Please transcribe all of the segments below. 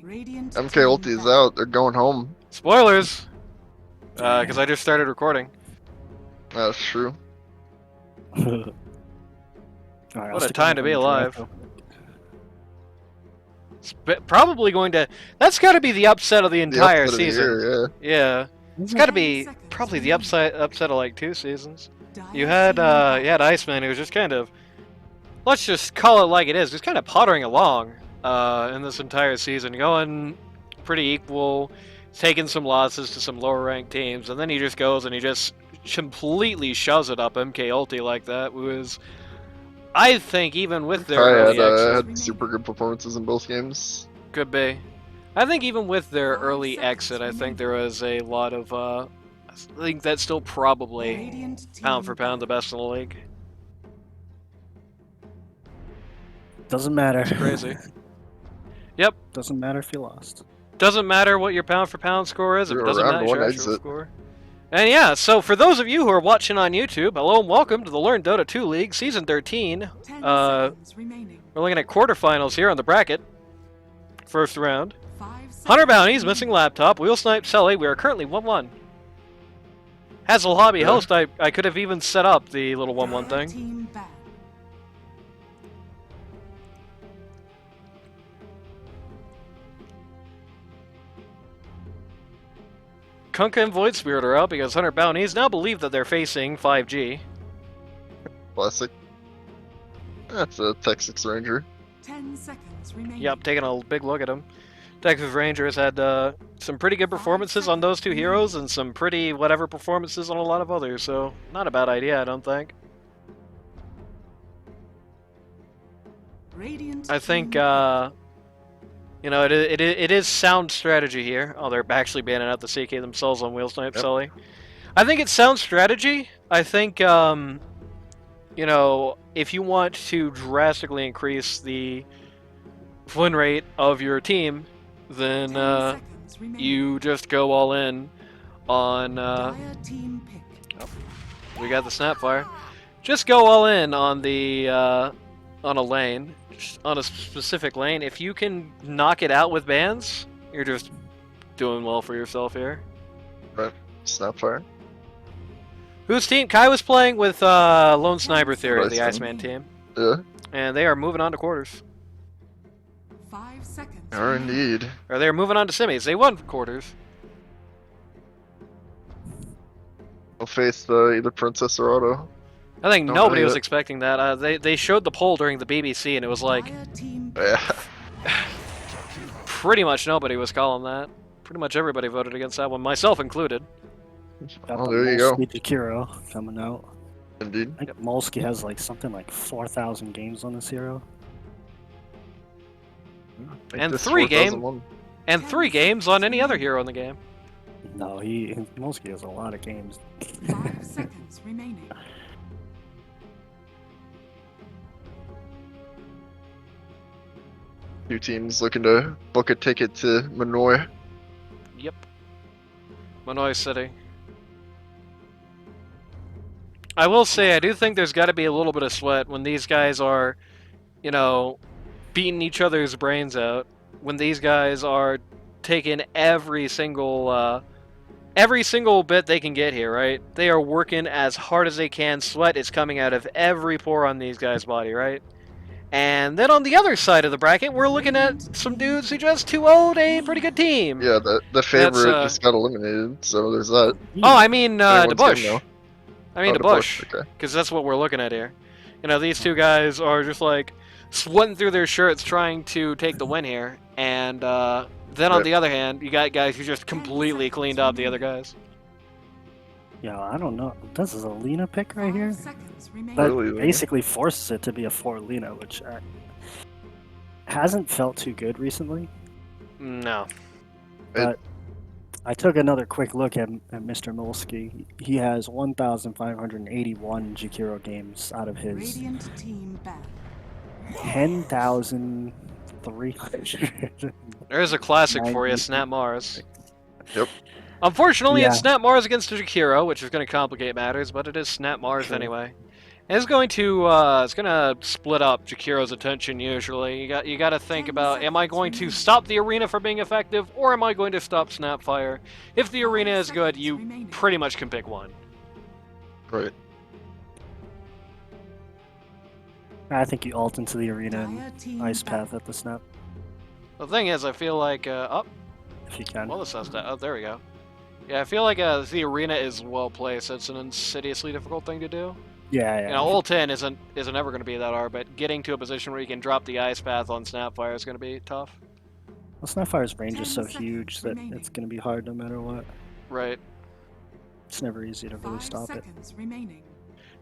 MK ulti is out. They're going home. Spoilers! Because I just started recording. That's true. Alright, What a time to be alive. It's probably going to... That's got to be the upset of the entire upset of the season. year, Yeah. It's got to be probably the upset of like 2 seasons. You had Iceman, who was just kind of... Let's just call it like it is. Just kind of pottering along in this entire season. Going pretty equal, taking some losses to some lower ranked teams, and then he just goes and he just completely shoves it up MK ulti like that. It was... I think even with their early exit, had super good performances in both games. could be. I think even with their early exit, I think there was a lot of. I think that's still probably pound for pound the best in the league. Doesn't matter. It's crazy. Yep. Doesn't matter if you lost. Doesn't matter what your pound for pound score is. It You're doesn't around matter one your actual exit. score. And yeah, so for those of you who are watching on YouTube, hello and welcome to the Learn Dota 2 League, Season 13. We're looking at quarterfinals here on the bracket. First round. 100 bounties, missing laptop, wheel snipe Celly. We are currently 1-1. Hazel Hobby host, I could have even set up the little 1-1 thing. Kunkka and Void Spirit are out because 100 bounties now believe that they're facing 5G. Classic. That's a Texas Ranger. 10 seconds remaining. Yep, taking a big look at him. Texas Rangers had some pretty good performances on those 2 heroes and some pretty whatever performances on a lot of others, so not a bad idea, I don't think. I think, you know, it is sound strategy here. Oh, they're actually banning out the CK themselves on Wheel Snipe Celly. I think it's sound strategy. I think, you know, if you want to drastically increase the win rate of your team, then you just go all in on... oh, we got the Snapfire. Just go all in on the on a lane, on a specific lane. If you can knock it out with bans, you're just doing well for yourself here. Right. Snapfire. Whose team? Kai was playing with Lone Sniper Theory, the Iceman team. Yeah. And they are moving on to quarters. 5 seconds. Or indeed. Or they're moving on to semis. They won quarters. We'll face either Princess or Rada. I think Don't nobody know was yet. expecting that. They showed the poll during the BBC, and it was like Yeah. pretty much nobody was calling that. Pretty much everybody voted against that one, myself included. Got Oh, the there you go. Molsky Jakiro coming out. Indeed. I think Molsky has like something like 4,000 games on this hero. Make And this 3 4001. And 3 games on any other hero in the game. No, Molsky has a lot of games. 5 seconds remaining. Two teams looking to book a ticket to Manoy. Yep. Manoy City. I will say, I do think there's got to be a little bit of sweat when these guys are, you know, beating each other's brains out. When these guys are taking every single bit they can get here, right? They are working as hard as they can. Sweat is coming out of every pore on these guys' body, right? And then on the other side of the bracket, we're looking at some dudes who just 2-0'd a pretty good team. Yeah, the favorite That's, just got eliminated, so there's that. Oh, I mean, Anyone's DeBush. game now. I mean, Oh, DeBush. okay. Because that's what we're looking at here. You know, these 2 guys are just like sweating through their shirts trying to take the win here. And then on Right. the other hand, you got guys who just completely cleaned up the other guys. Yeah, I don't know. This is a Lena pick right 5 here. seconds remaining. That Really, Lena? basically forces it to be a 4 Lena, which hasn't felt too good recently. No. But I took another quick look at Mr. Molsky. He has 1,581 Jakiro games out of his Radiant team back. 10,300. There's a classic for you, 90. Snap Mars. Yep. Unfortunately, Yeah. it's Snap Mars against Jakiro, which is going to complicate matters, but it is Snap Mars True. anyway. It's going to split up Jakiro's attention. Usually, you got to think 10 about: am I seconds going to remaining. stop the arena from being effective, or am I going to stop Snapfire? If the 5 arena is good, seconds you remaining. pretty much can pick one. Right. I think you ult into the arena Dire and team ice ban. path at the snap The thing is, I feel like if you can. well, this has that. Oh, there we go. Yeah, I feel like the arena is well placed. It's an insidiously difficult thing to do. Yeah, You know, ult in isn't ever going to be that hard, but getting to a position where you can drop the ice path on Snapfire is going to be tough. Well, Snapfire's range is 10 so seconds huge that remaining. it's going to be hard no matter what. Right. It's never easy to really 5 stop it. seconds remaining.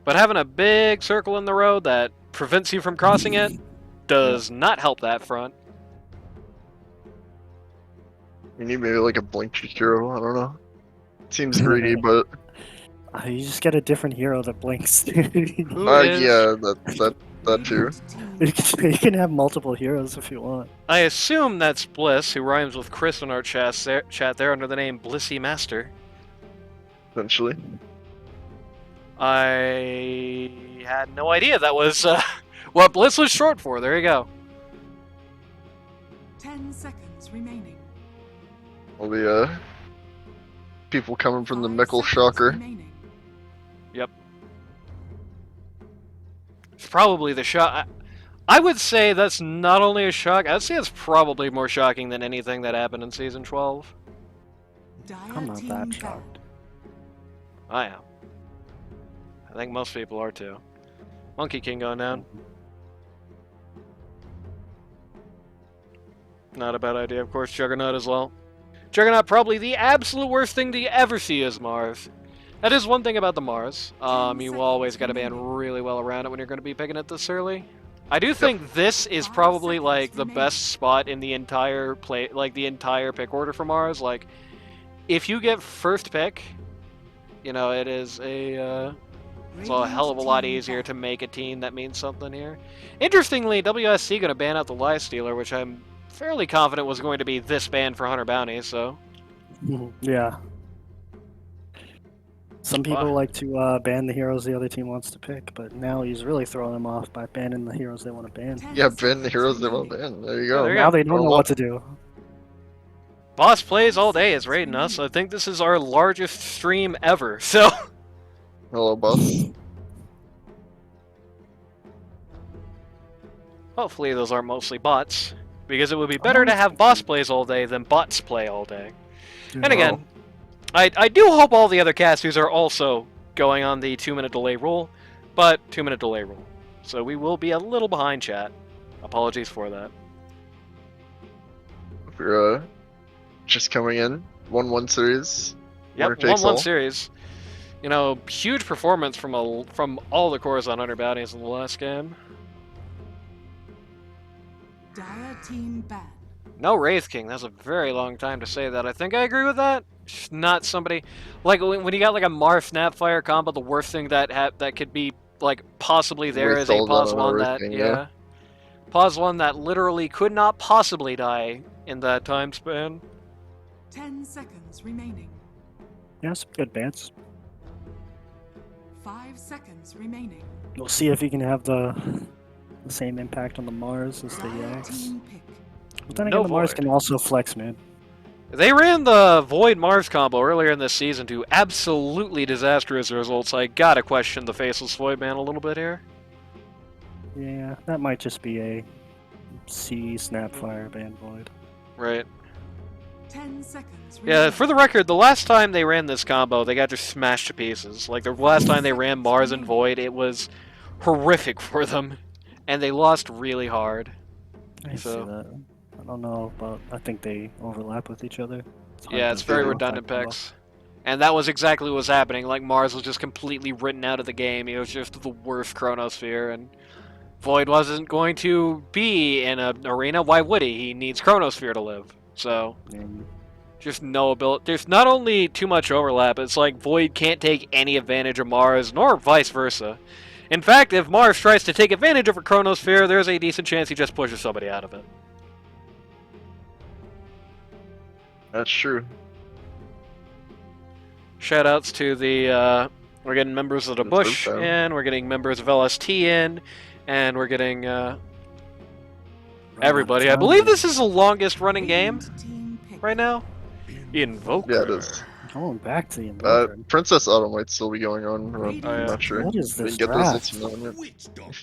But having a big circle in the road that prevents you from crossing it does not help that front. You need maybe like a blink hero. I don't know. Seems greedy, but You just get a different hero that blinks. Who is? yeah, that too. Radiant team You can have multiple heroes if you want. I assume that's Bliss, who rhymes with Chris in our chat there under the name Blissy Master. Essentially. I had no idea that was what Bliss was short for. There you go. 10 seconds remaining. All the people coming from the 5 Mickle seconds Shocker. remaining. It's probably the shock. I would say that's not only a shock. I'd say it's probably more shocking than anything that happened in Season 12. Dire I'm not team that ban. shocked. I am. I think most people are too. Monkey King going down. Not a bad idea, of course. Juggernaut as well. Juggernaut probably the absolute worst thing to ever see is Mars. That is one thing about the Mars. 10 You seconds always got to ban remaining. really well around it when you're going to be picking it this early. I do think this is probably 5 like the seconds best remaining. spot in the entire play, like the entire pick order for Mars. Like, if you get first pick, you know it is it's a hell of a lot Radiant easier team to make a team that means something here. Interestingly, WSC going to ban out the Life Stealer, which I'm fairly confident was going to be this ban for Hunter Bounty. So Yeah. Some people Wow. like to ban the heroes the other team wants to pick, but now he's really throwing them off by banning the heroes they want to ban. 10 Yeah, ban the seconds heroes they want remaining. ban. There you Yeah, go. there you Now go. they don't know what to do. Boss plays all day is raiding us. I think this is our largest stream ever. So Hello, boss. hopefully those are mostly bots, because it would be better to have boss plays all day than bots play all day. And again, I do hope all the other casters are also going on the 2-minute delay rule, but 2-minute delay rule. So we will be a little behind, chat. Apologies for that. If you're just coming in, 1-1 series. Winner Yep, takes 1-1 all. series. You know, huge performance from all the cores on Hunter Bounties in the last game. Dire team ban. No Wraith King. That's a very long time to say that. I think I agree with that. Just not somebody like when you got like a Marth Snapfire combo. The worst thing that could be like possibly there Waste is a all pause that on one a that Wraith King, yeah. Pause one that literally could not possibly die in that time span. 10 seconds remaining. Yeah, some good bans. 5 seconds remaining. We'll see if he can have the same impact on the Mars as the Dire Yax. team pick. But then No again, the Mars Void. can also flex, man. They ran the Void Mars combo earlier in this season to absolutely disastrous results. I gotta question the Faceless Void man a little bit here. Yeah, that might just be a C Snapfire ban void. Right. 10 seconds Yeah, remaining. for the record, the last time they ran this combo, they got just smashed to pieces. Like, the last time they ran Mars and Void, it was horrific for them. And they lost really hard. I see So- that. I don't know about. I think they overlap with each other. Hard Yeah, to it's very figure out that redundant combo. picks. And that was exactly what was happening. Like, Mars was just completely written out of the game. He was just the worst Chronosphere, and Void wasn't going to be in an arena. Why would he? He needs Chronosphere to live. So, And just no ability. There's not only too much overlap, it's like Void can't take any advantage of Mars, nor vice versa. In fact, if Mars tries to take advantage of a Chronosphere, there's a decent chance he just pushes somebody out of it. That's true. Shoutouts to the We're getting members of the That's Bush okay. in, we're getting members of LST in, and we're getting Run out of everybody. I time. believe this is the longest running game Radiant team pick. right now. Invoker. Yeah, it is. Going back to the Invoker. Princess Autumn might still be going on. Radiant I'm not sure. What is Didn't this get those draft? hits on it.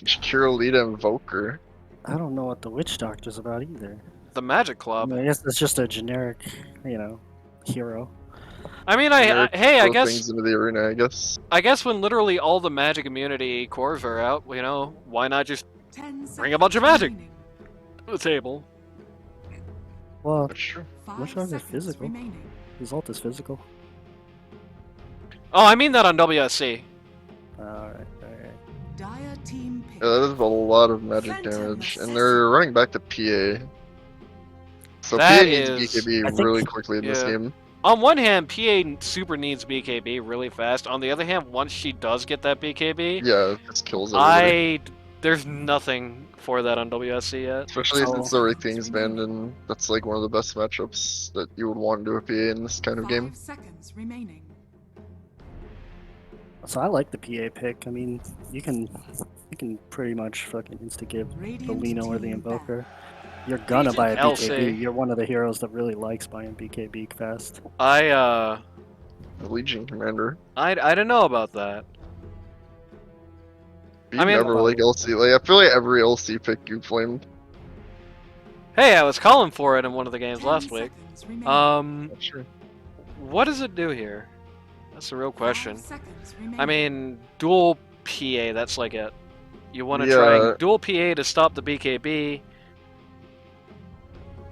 Shakira Lita Invoker. I don't know what the Witch Doctor's about either. The Magic I, Club. mean, I guess it's just a generic, hero. I mean, Generic hey, I throw guess things into the arena, I guess. when literally all the Magic immunity cores are out, why not just 10 Bring a bunch of magic. remaining. to the table? Well, That's true. 5 Witch Doctor's seconds physical. remaining. his ult is physical. Oh, I mean that on WSC. Alright. Dire team pick. Yeah, that is a lot of magic damage. And they're running back to PA. So That PA needs is- BKB I think- really quickly in this yeah. game. On one hand, PA super needs BKB really fast. On the other hand, once she does get that BKB, Yeah, this kills everybody. there's nothing for that on WSC yet. Especially So- since the Ray Thing's banned, and that's like one of the best matchups that you would want to do a PA in this kind of 5 game. seconds remaining. So I like the PA pick. I mean, you can pretty much fucking insta give the Radiant Lino or the team Invoker. You're gonna buy a LC. BKB. You're one of the heroes that really likes buying BKB fast. I The Legion Commander. don't know about that. You I mean- never like LC. Like, I feel like every LC pick you flamed. Hey, I was calling for it in one of the games 10 last week. seconds remaining. Not sure. What does it do here? That's a real 5 question. seconds remaining. I mean, dual PA, that's like it. You want to Yeah. try and dual PA to stop the BKB.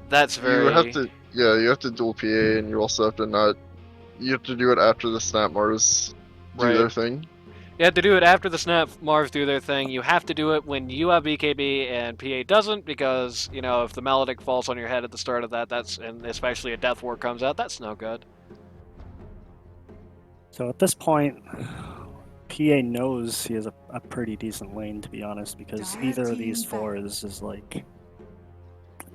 That's very... You have to, yeah, you have to dual PA, and you also have to not. You have to do it after the Snap Mars do Right. their thing. You have to do it after the Snap Mars do their thing. You have to do it when you have BKB and PA doesn't, because, if the Maledict falls on your head at the start of that, and especially a Death Ward comes out, that's no good. So at this point, PA knows he has a pretty decent lane, to be honest, because Dire either of team these back. fours is like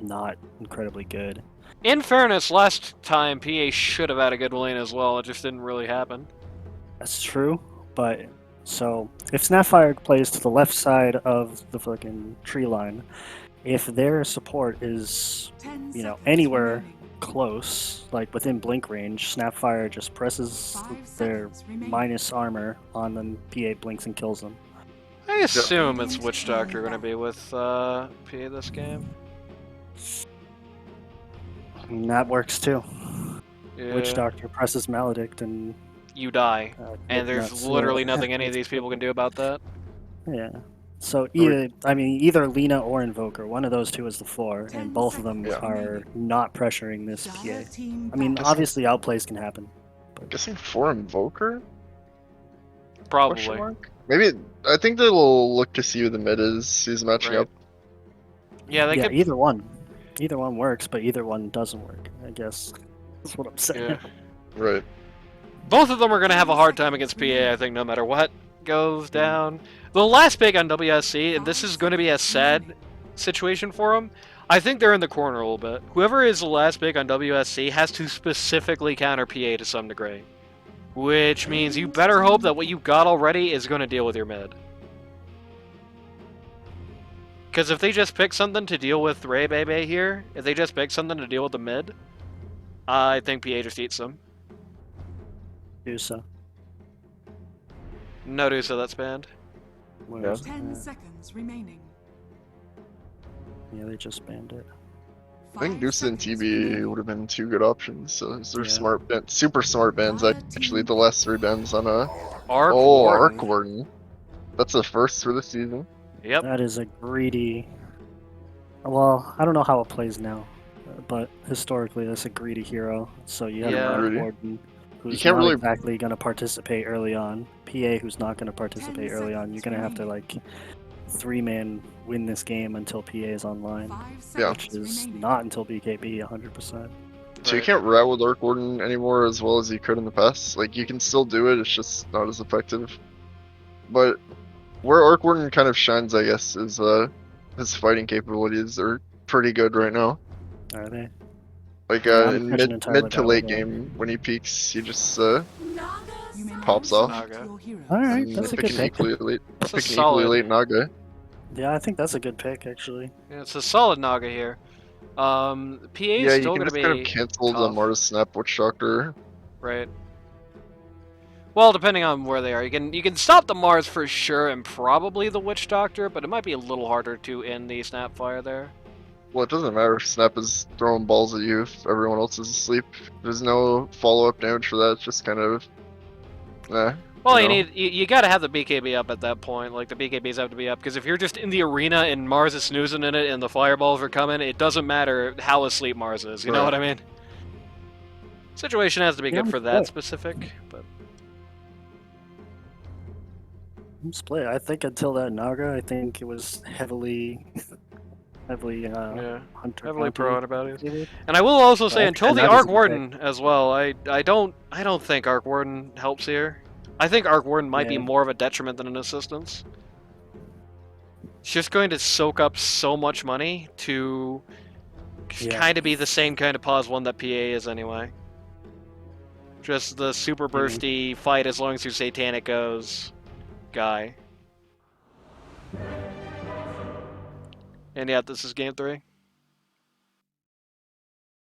not incredibly good. In fairness, last time PA should have had a good lane as well, it just didn't really happen. That's true, but so if Snapfire plays to the left side of the fucking tree line, if their support is 10 you know, seconds anywhere remaining. close, like within blink range, Snapfire just presses 5 their seconds remaining. minus armor on them, PA blinks and kills them. I assume it's Witch Doctor going to be with PA this game. And that works too. Yeah. Witch Doctor presses Maledict and You die. And there's that's literally nothing any of these people can do about that. Yeah. So either Lina or Invoker, one of those two is the floor, 10 and both of them seconds are remaining. not pressuring this Dire PA. team I mean, back. obviously outplays can happen. Guessing for Invoker? Question Probably. mark? Maybe. I think they'll look to see who the mid is. He's matching Right. up. Yeah, they Yeah, could. either one. Either one works, but either one doesn't work, I guess. That's what I'm saying. Yeah. Right. Both of them are going to have a hard time against PA, I think, no matter what goes down. The last pick on WSC, and this is going to be a sad situation for them, I think they're in the corner a little bit. Whoever is the last pick on WSC has to specifically counter PA to some degree. Which means you better hope that what you got already is going to deal with your mid. Because if they just pick something to deal with Ray Bebe here, if they just pick something to deal with the mid, I think PA just eats them. Do so. No Dusa, that's banned. Where is it? 10 Yeah. seconds remaining. Yeah, they just banned it. I think 5 Deuce and seconds TB remaining. would have been two good options. So these are Yeah. smart, super smart bans. Actually, the last three bans on a Arc Arc Warden. Warden. That's a first for the season. Yep. That is a greedy. Well, I don't know how it plays now, but historically, that's a greedy hero. So you have Yeah. a Greedy. Warden who's can't not really- exactly going to participate early on. PA who's not going to participate 10 early on. You're going to have to remaining. like three-man win this game until PA is online, 5 Yeah. which seconds is remaining. not until BKB 100%. So you Right. can't route with Arc Warden anymore as well as you could in the past. Like, you can still do it, it's just not as effective. But where Arc Warden kind of shines, I guess, is his fighting capabilities are pretty good right now. Are they? Like, Yeah, I'm in pushing mid entirely to down late with that. game, when he peaks, he just, You may now pops off. Naga. Alright, And that's a pick good an pick. equally late, That's a pick an equally solid. late Naga. Yeah, I think that's a good pick, actually. Yeah, it's a solid Naga here. PA is Yeah, you still can gonna just kind of be cancel the tough, Mars Snap Witch Doctor. right? Well, depending on where they are, you can stop the Mars for sure, and probably the Witch Doctor, but it might be a little harder to end the Snapfire there. Well, it doesn't matter if Snap is throwing balls at you if everyone else is asleep. There's no follow-up damage for that. It's just kind of, Well, you know. you got to have the BKB up at that point. Like the BKBs have to be up because if you're just in the arena and Mars is snoozing in it and the fireballs are coming, it doesn't matter how asleep Mars is. You know Right. what I mean? Situation has to be Yeah, good for I'm that split. specific, but I'm split. I think until that Naga, I think it was heavily yeah, Hunter heavily pro about it. counter. And I will also say, Yeah, until and the that is Arc a good Warden as well, I don't think Arc Warden helps here. I think Arc Warden might be Yeah. more of a detriment than an assistance. It's just going to soak up so much money to Yeah. kind of be the same kind of pause one that PA is anyway. Just the super bursty fight as long as your Satanic goes guy. And yeah, this is game 3.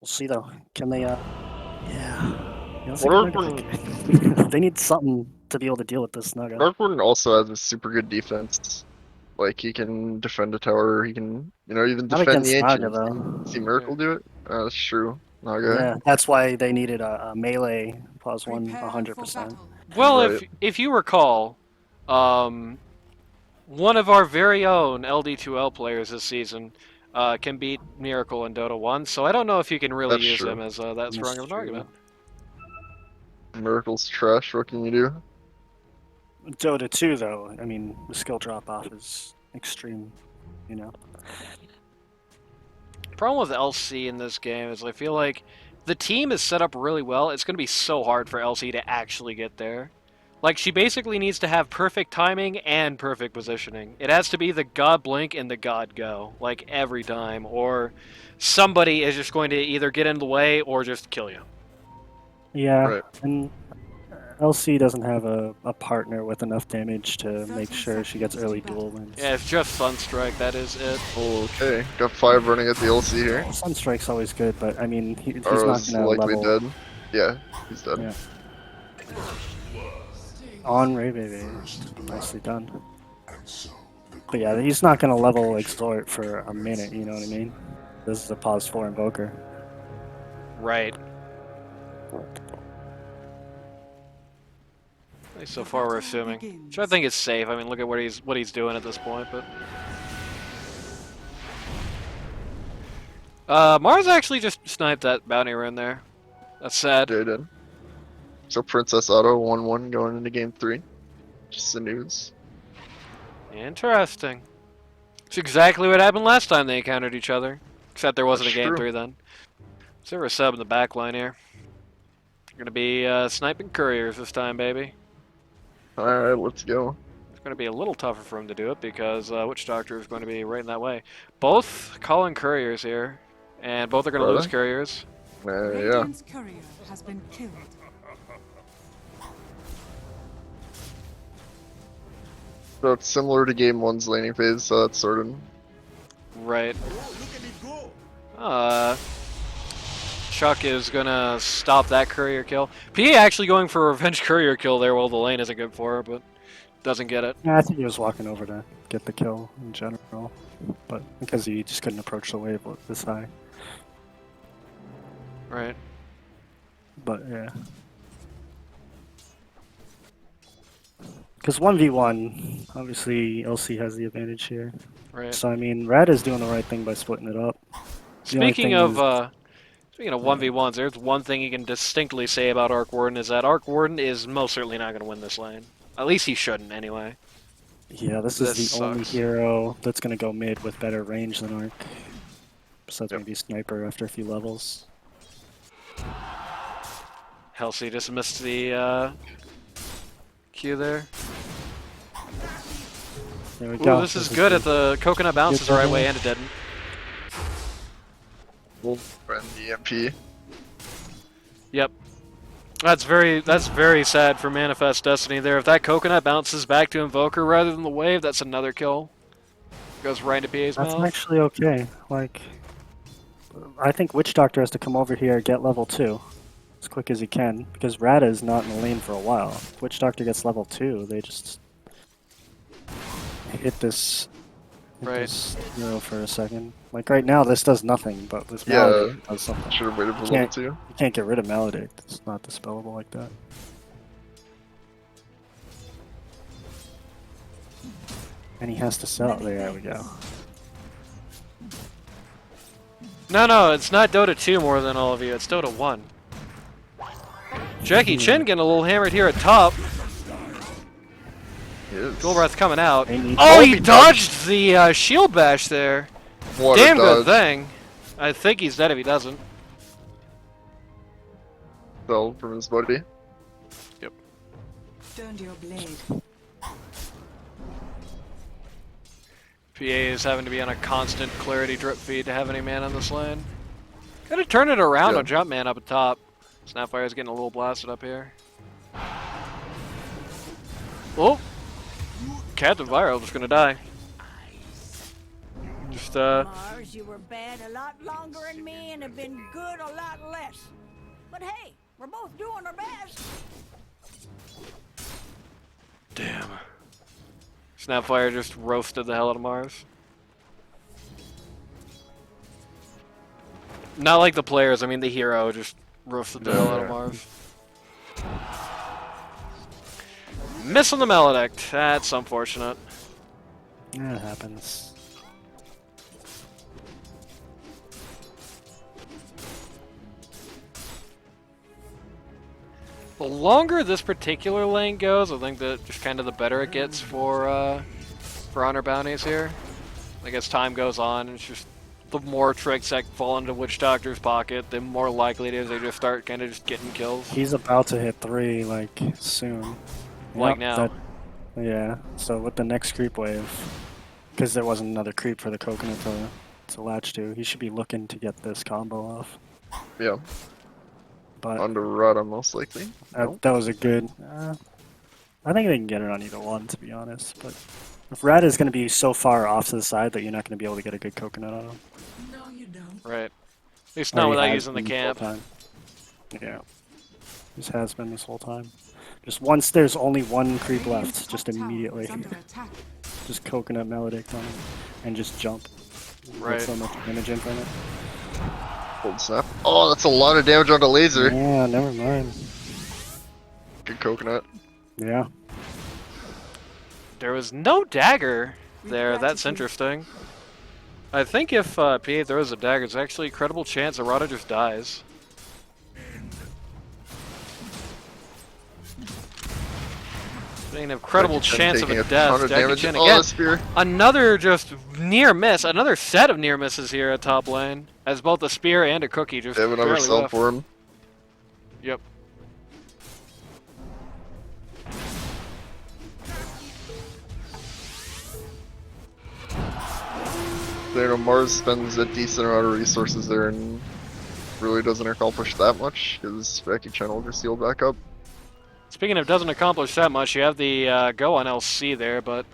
We'll see though. Can they? Yeah. That's a What good Naga pick. They need something to be able to deal with this Naga. Dark Warden also has a super good defense. Like, he can defend a tower, he can, even Not defend the against Naga Ancients. though. See Miracle do it? That's true. Naga. Yeah, that's why they needed a melee pause one Prepare for 100%. battle. Well, Right. if you recall, one of our very own LD2L players this season can beat Miracle in Dota 1, so I don't know if you can really That's use true. him as that strong of an true. argument. Miracle's trash, what can you do? Dota 2 though, I mean, the skill drop off is extreme, Problem with LC in this game is I feel like the team is set up really well. It's going to be so hard for LC to actually get there. Like, she basically needs to have perfect timing and perfect positioning. It has to be the God blink and the God go, like, every time, or somebody is just going to either get in the way or just kill you. Yeah, Right. and LC doesn't have a partner with enough damage to make 30 sure she gets seconds early to duel battle. wins. Yeah, it's just Sunstrike, that is it. Okay, got 5 running at the LC here. Sunstrike's always good, but I mean, he's not Aro's gonna likely level dead. Yeah, he's dead. Yeah. on Ray Baby. Nicely done. But yeah, he's not gonna level Extort for a minute, you know what I mean? This is a pause 4 Invoker. Right. At least so far we're assuming. Which I think is safe. I mean, look at what he's doing at this point, but... Mars actually just sniped that bounty rune there. That's sad. Jay did. So Princess Auto 1-1 going into game 3. Just the news. Interesting. It's exactly what happened last time they encountered each other. Except there wasn't That's a game true. 3 then. Is there a sub in the back line here? You're gonna be sniping couriers this time, baby. Alright, let's go. It's going to be a little tougher for him to do it because Witch Doctor is going to be right in that way. Both calling couriers here, and both are going to Rada? lose couriers. Yeah. Radiant's courier has been killed. So it's similar to game 1's laning phase, so that's sorted. Right. Chuck is going to stop that courier kill. PA actually going for a revenge courier kill there while the lane isn't good for her, but doesn't get it. Yeah, I think he was walking over to get the kill in general, but because he just couldn't approach the wave this high. Right. But yeah. Because 1v1, obviously LC has the advantage here. Right. So I mean, Rada's doing the right thing by splitting it up. The only Speaking thing of is- speaking of 1v1s, there's one thing you can distinctly say about Arc Warden is that Arc Warden is most certainly not going to win this lane. At least he shouldn't, anyway. Yeah, this is This the only sucks. hero that's going to go mid with better range than Arc. Besides Yep. maybe Sniper after a few levels. Halsey just missed the Q there. There we Ooh, go. this is good at the coconut bounce is the right way, and it didn't. We'll friend the EMP. Yep. That's very sad for Manifest Destiny there. If that coconut bounces back to Invoker rather than the wave, that's another kill. Goes right into PA's That's mouth. actually okay. Like, I think Witch Doctor has to come over here, get level 2 as quick as he can, because Rada is not in the lane for a while. If Witch Doctor gets level 2, they just hit this hero for a second. Like right now, this does nothing, but this Maledict does something. Should have waited for You level can't, 2. you can't get rid of Maledict. It's not dispellable like that. And he has to sell. There we go. No, it's not Dota 2 more than all of you. It's Dota 1. Jackie Chin getting a little hammered here at top. Dual Breath coming out. Oh, he dodged the shield bash there. What Damn a good dodge. thing. I think he's dead if he doesn't. Fell from his buddy. Turned your blade. PA is having to be on a constant clarity drip feed to have any man on this lane. Gotta turn it around on Jumpman up at top. Snapfire's getting a little blasted up here. Oh! Captain Viral just gonna die. Just, Mars, you were bad a lot longer than me and have been good a lot less. But hey, we're both doing our best. Damn. Snapfire just roasted the hell out of Mars. Not like the players, I mean the hero just roasted the hell out of Mars. Missing the Maledict. That's unfortunate. Yeah, it happens. The longer this particular lane goes, I think that just kind of the better it gets for honor bounties here. Like as time goes on, it's just the more tricks that fall into Witch Doctor's pocket, the more likely it is they just start kind of just getting kills. He's about to hit 3 like soon. Like now. Yeah. So with the next creep wave, because there wasn't another creep for the coconut to latch to, he should be looking to get this combo off. Yeah. But Under Rada, most likely. that was a good. I think they can get it on either one, to be honest. But if Rada is going to be so far off to the side that you're not going to be able to get a good coconut on him. No, you don't. Right. At least not Or he without has using the been this camp. whole time. Yeah. This has been this whole time. Just once there's only one creep left, just immediately. Is under attack. Just coconut Maledict on him. And just jump. Right. Get so much damage in from it. Cold snap. Oh, that's a lot of damage on the laser. Yeah, never mind. Good coconut. Yeah. There was no dagger there. That's interesting. I think if PA throws a dagger, there's actually a credible chance that Rada just dies. An incredible chance of a death. Jackie Chan again. Spear. Another just near miss. Another set of near misses here at top lane. As both a spear and a cookie just They have another barely cell whiffed. for him. Yep. You know, Mars spends a decent amount of resources there and really doesn't accomplish that much because Jackie Chan will just heal back up. Speaking of doesn't accomplish that much, you have the go on LC there, but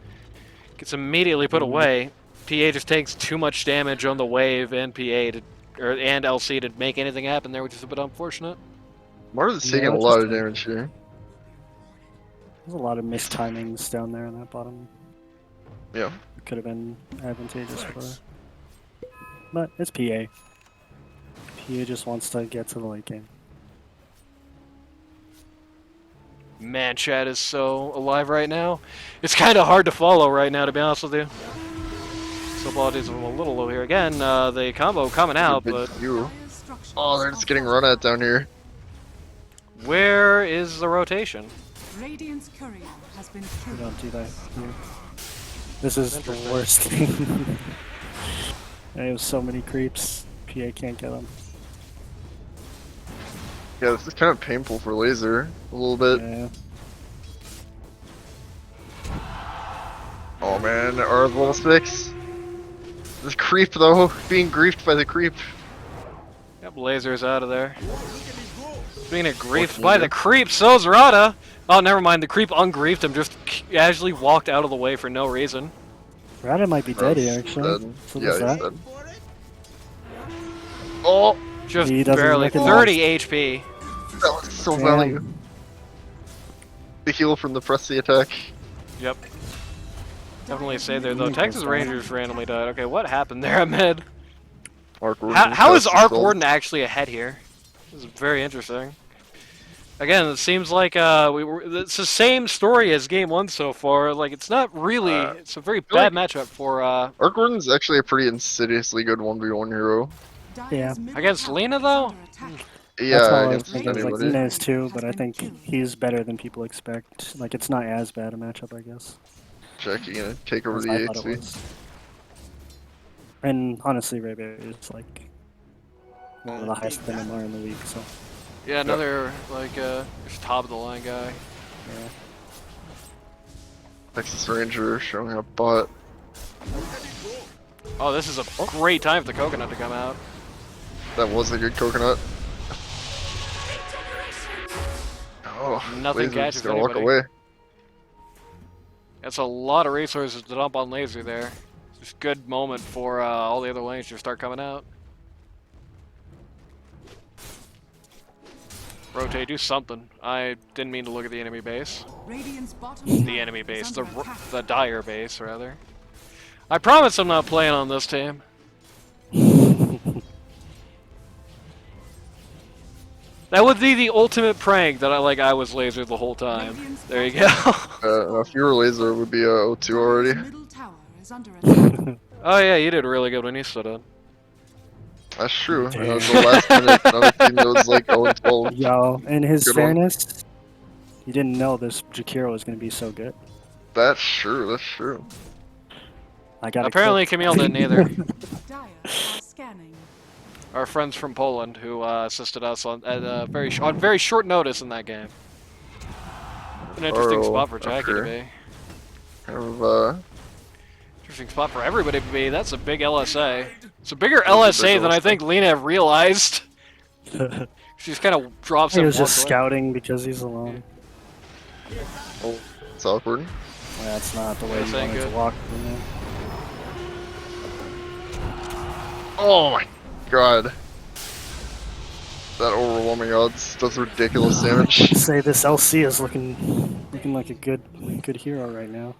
gets immediately put away. PA just takes too much damage on the wave and and LC to make anything happen there, which is a bit unfortunate. Mars is Yeah, taking a that's lot just of damage here. There's a lot of missed timings down there in that bottom. Yeah. It could have been advantageous for her. But it's PA. PA just wants to get to the late game. Man, chat is so alive right now. It's kind of hard to follow right now, to be honest with you. So apologies if I'm a little low here. Again, the combo coming out, but Oh, they're just getting run at down here. where is the rotation? Radiant's courier has been We killed. don't do that here. This is the worst thing. They have so many creeps. PA can't get them. Yeah, this is kind of painful for Laser. A little bit. Yeah. Oh man, Earth level 6. This creep though, being griefed by the creep. Yep, Laser's out of there. Being griefed by the creep, so's Rada! Oh, never mind, the creep ungriefed him, just casually walked out of the way for no reason. Rada might be dead here, Gross. actually. Dead. So Yeah, there's he's that. dead. Oh, Just He doesn't barely. recognize. 30 HP. that was so Damn. value. The heal from the pressy attack. Yep. Definitely say there, though. Really Texas good Rangers randomly died. Okay, what happened there, Ahmed? Arc Warden How is cast Arc spells. Warden actually ahead here? This is very interesting. Again, it seems like it's the same story as Game 1 so far. Like, it's not really... it's a very bad matchup for... Arc Warden's actually a pretty insidiously good 1v1 hero. Yeah. Against Lena, though? Yeah, That's all I was against thinking. Like anybody. Lina is too, but I think he's better than people expect. Like it's not as bad a matchup, I guess. Jackie gonna take over As the I thought it AHC. was. And honestly, Ray is like one of the highest MMR in the league. So Yeah, another, like, just top-of-the-line guy. yeah. Texas Ranger showing up bot. Oh, this is a great time for the coconut to come out. That was a good coconut. Oh, Nothing Laser's catches gonna walk anybody. away. That's a lot of resources to dump on Laser there. Just good moment for all the other lanes to start coming out. Rotate, do something. I didn't mean to look at the enemy base. Radiant's bottom The tower enemy is base, under attack. the dire base, rather. I promise I'm not playing on this team. That would be the ultimate prank that I was Laser the whole time. There you go. If you were laser, it would be 0-2 already. Dire's middle tower is under attack. Oh yeah, you did really good when you stood up. That's true. Damn. The last minute, another team that was like 0-12. Yo, in his Good one. fairness, you didn't know this Jakiro was going to be so good. That's true. That's true. I got Apparently Camille didn't either. Dire are scanning. Our friends from Poland who assisted us on very short notice in that game. An interesting spot for Jackie to okay. be. Kind of, Interesting spot for everybody to be. That's a big LSA. It's a bigger LSA than I think Lena realized. She just kind of drops He it. was just walks away. scouting because he's alone. oh, it's awkward. That's not the way This you ain't wanted good. to walk. You know? Oh my god. That overwhelming odds does ridiculous damage. Say this LC is looking like a good hero right now.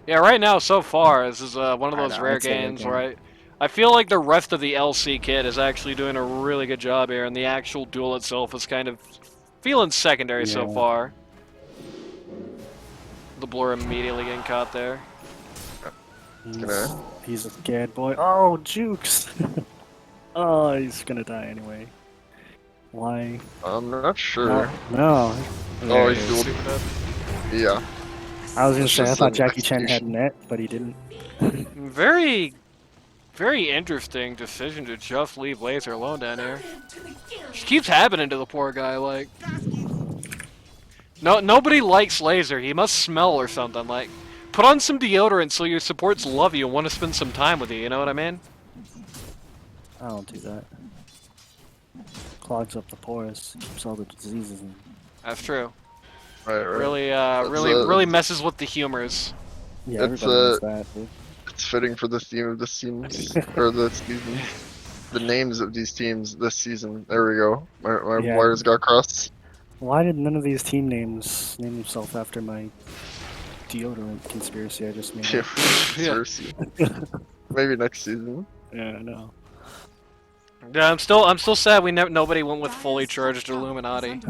Yeah, right now, so far, this is one of I those know, rare it's a rare games game. where I feel like the rest of the LC kit is actually doing a really good job here, and the actual duel itself is kind of feeling secondary so Yeah. far. The Blur immediately getting caught there. He's a scared boy. Oh, Jukes! Oh, he's gonna die anyway. Why? I'm not sure. No. Oh, he's dual. Stupid head. Yeah. I was gonna It's say I just thought an Jackie Chan had execution. net, but he didn't. Very, very interesting decision to just leave Laser alone down here. She keeps happening to the poor guy, like... Nobody likes Laser. He must smell or something, like... Put on some deodorant so your supports love you and want to spend some time with you know what I mean? I don't do that. Clogs up the pores, keeps all the diseases in. That's true. Right, right. Really, That's, really messes with the humors. Yeah, It's, everybody knows that. Dude. It's fitting for the theme of this teams, or this season. The names of these teams this season. There we go. My Yeah. wires got crossed. Why did none of these team names name themselves after my deodorant conspiracy I just made? Yeah. Yeah. Seriously. Maybe next season. Yeah, I know. Yeah, I'm still sad nobody went with fully charged Illuminati.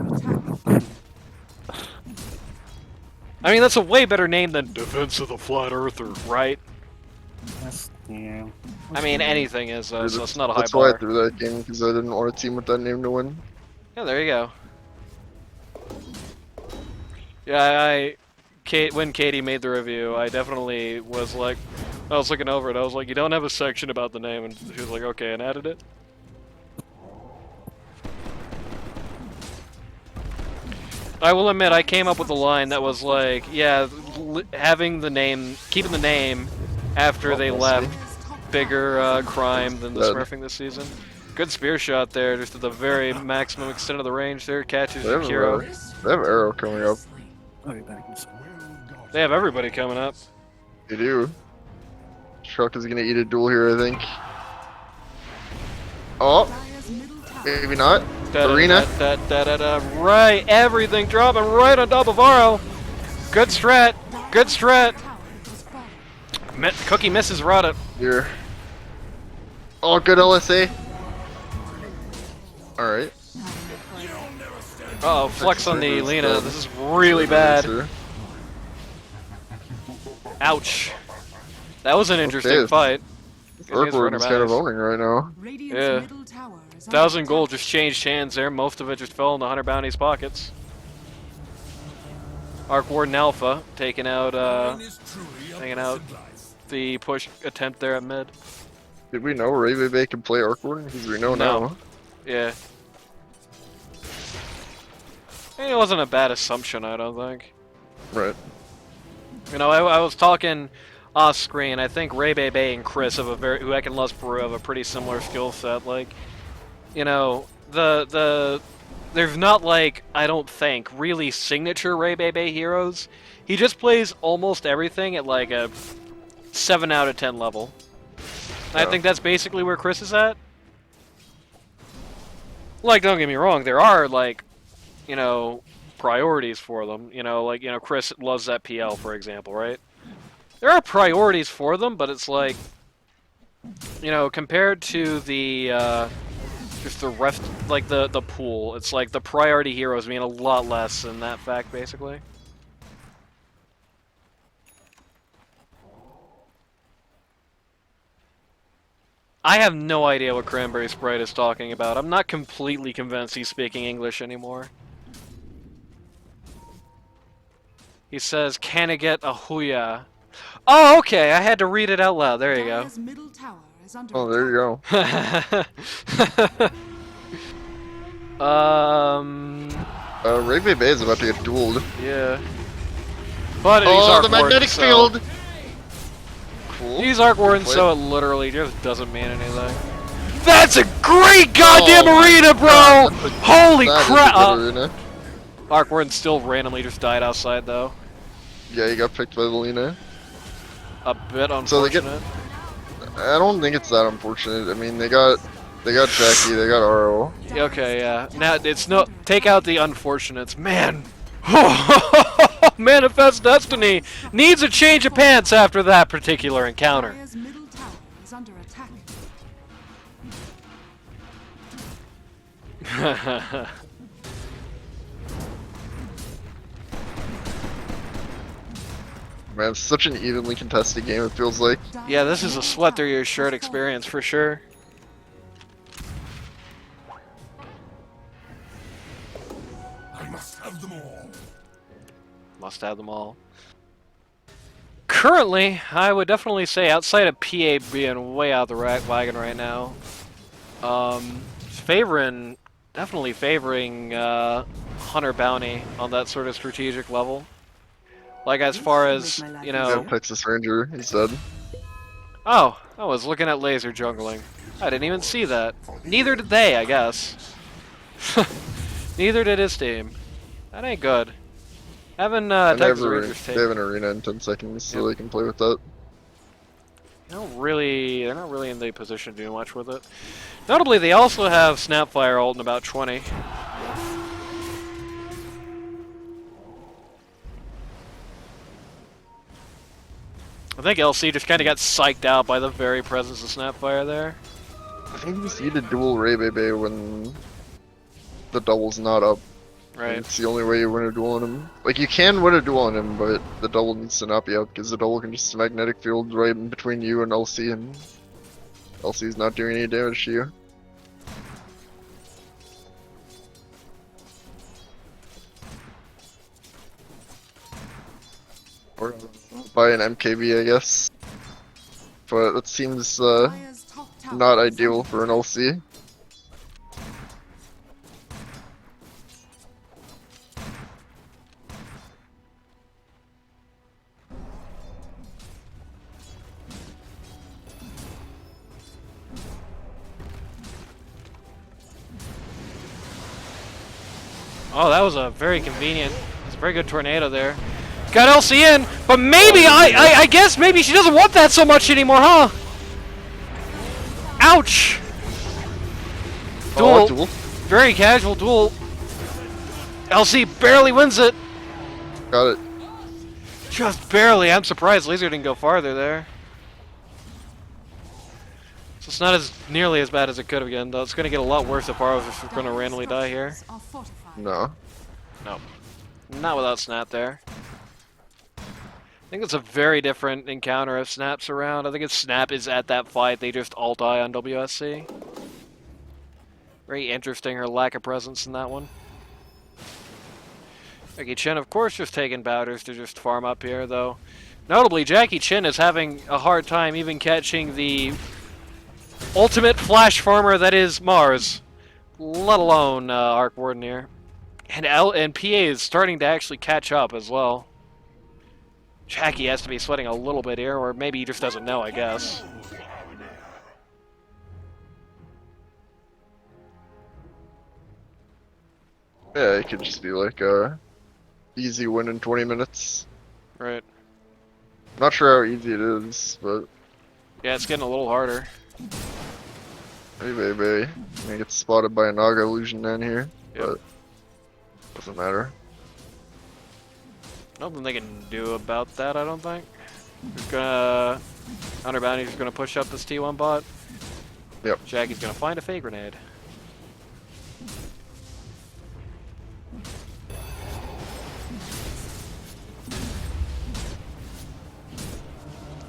I mean, that's a way better name than Defense of the Flat Earther, right? That's yeah. I mean, anything is, so it's not a high That's why I bar. threw that game, because I didn't want a team with that name to win. Yeah, there you go. Yeah, when Katie made the review, I definitely was like, I was looking over it, I was like, you don't have a section about the name, and she was like, okay, and added it. I will admit, I came up with a line that was like, yeah, having the name, keeping the name after they we'll left, see. bigger crime than the Dead. smurfing this season. Good spear shot there, just at the very maximum extent of the range there. Catches They have, Kiro. they have arrow coming up. I'll be back in a second. They have everybody coming up. They do. Truck is gonna eat a duel here, I think. Oh, Dire's middle tower maybe not. Da-da, Arena. da-da-da-da. Right, everything dropping right on top of Aro. Good strat. Good strat. tower has fallen. Cookie misses Rada. Here. Oh, good LSA. Alright. Uh oh, flex on the Texas Lena. dead. This is really bad. Sir. Ouch. That was an interesting Okay. fight. Urquhart is kind of owning right now. Radiant's Yeah. middle tower is 1,000 under gold attack. just changed hands there. Most of it just fell into Hunter Bounty's pockets. Arc Warden Alpha taking out the push attempt there at mid. Did we know Ray Bebe can play Urquhart? Because we know No. now. Yeah. And it wasn't a bad assumption, I don't think. Right. You know, I was talking off screen. I think Ray Bebe and Chris have who I can love Peru have a pretty similar skill set. Like, you know, there's not like, I don't think, really signature Ray Bebe heroes. He just plays almost everything at like a 7 out of 10 level. And I Yeah. think that's basically where Chris is at. Like, don't get me wrong, there are like, you know, priorities for them. You know, like, you know, Chris loves that PL, for example, right? There are priorities for them, but it's like, you know, compared to the, just the rest, like the pool, it's like the priority heroes mean a lot less than that fact, basically. I have no idea what Cranberry Sprite is talking about. I'm not completely convinced he's speaking English anymore. He says, "Can I get a Huya?" Oh, okay. I had to read it out loud. There you go. Dire's middle tower is under Oh, there you attack. go. Ray Bebe is about to get dueled. Yeah. But he's Oh, Arc the Warden, magnetic so- field! Cool. He's Arc Warden, Good so it literally just doesn't mean anything. That's a great goddamn Oh my arena, bro! God, that's a- Holy that is a crap! good arena. Arc Warden still randomly just died outside, though. Yeah, he got picked by the Lena. A bit So they get- unfortunate. I don't think it's that unfortunate. I mean, they got Jackie, they got Aro. Okay, yeah. Now it's no. Take out the unfortunates, man. Manifest Destiny needs a change of pants after that particular encounter. Dire's middle tower is under attack. Man, it's such an evenly contested game, it feels like. Yeah, this is a sweat through your shirt experience for sure. I must have them all. Must have them all. Currently, I would definitely say outside of PA being way out the wagon right now, definitely favoring Hunter Bounty on that sort of strategic level. Like as far as, you Yeah, know... Texas Ranger, he said. Oh, I was looking at laser jungling. I didn't even see that. Neither did they, I guess. Neither did his team. That ain't good. Having And they have Texas a- Rangers take... they have an arena in 10 seconds, so they can play with that. They're not really in the position to do much with it. Notably, they also have Snapfire ult in about 20. I think LC just kind of got psyched out by the very presence of Snapfire there. I think you just need to duel Ray Bebe when the double's not up. Right. It's the only way you win a duel on him. Like, you can win a duel on him, but the double needs to not be up, because the double can just magnetic field right in between you and LC, and LC's not doing any damage to you. Or buy an MKB, I guess. But that seems Dire's top tower not is ideal under for an LC. Oh, that was a very convenient. It's a very good tornado there. Got Elsie in, but maybe I guess maybe she doesn't want that so much anymore, huh? Ouch! Oh, Duel. duel. Very casual duel. LC barely wins it. Got it. Just barely. I'm surprised Laser didn't go farther there. So it's not as nearly as bad as it could have been, though. It's going to get a lot worse if Baros is going to randomly die here. Are fortified. No. No. Not without Snap there. I think it's a very different encounter if Snap's around. I think if Snap is at that fight, they just all die on WSC. Very interesting, her lack of presence in that one. Jackie Chin, of course, just taking Bowders to just farm up here, though. Notably, Jackie Chin is having a hard time even catching the ultimate flash farmer that is Mars, let alone Arc Warden here. And PA is starting to actually catch up as well. Jackie has to be sweating a little bit here, or maybe he just doesn't know, I guess. Yeah, it could just be like a easy win in 20 minutes. Right. Not sure how easy it is, but Yeah, it's getting a little harder. maybe gonna get spotted by a Naga illusion down here, Yep. but doesn't matter. Nothing they can do about that, I don't think. Just gonna... Hunter Bounty's just gonna push up this T1 bot. Yep. Jackie's gonna find a fake grenade.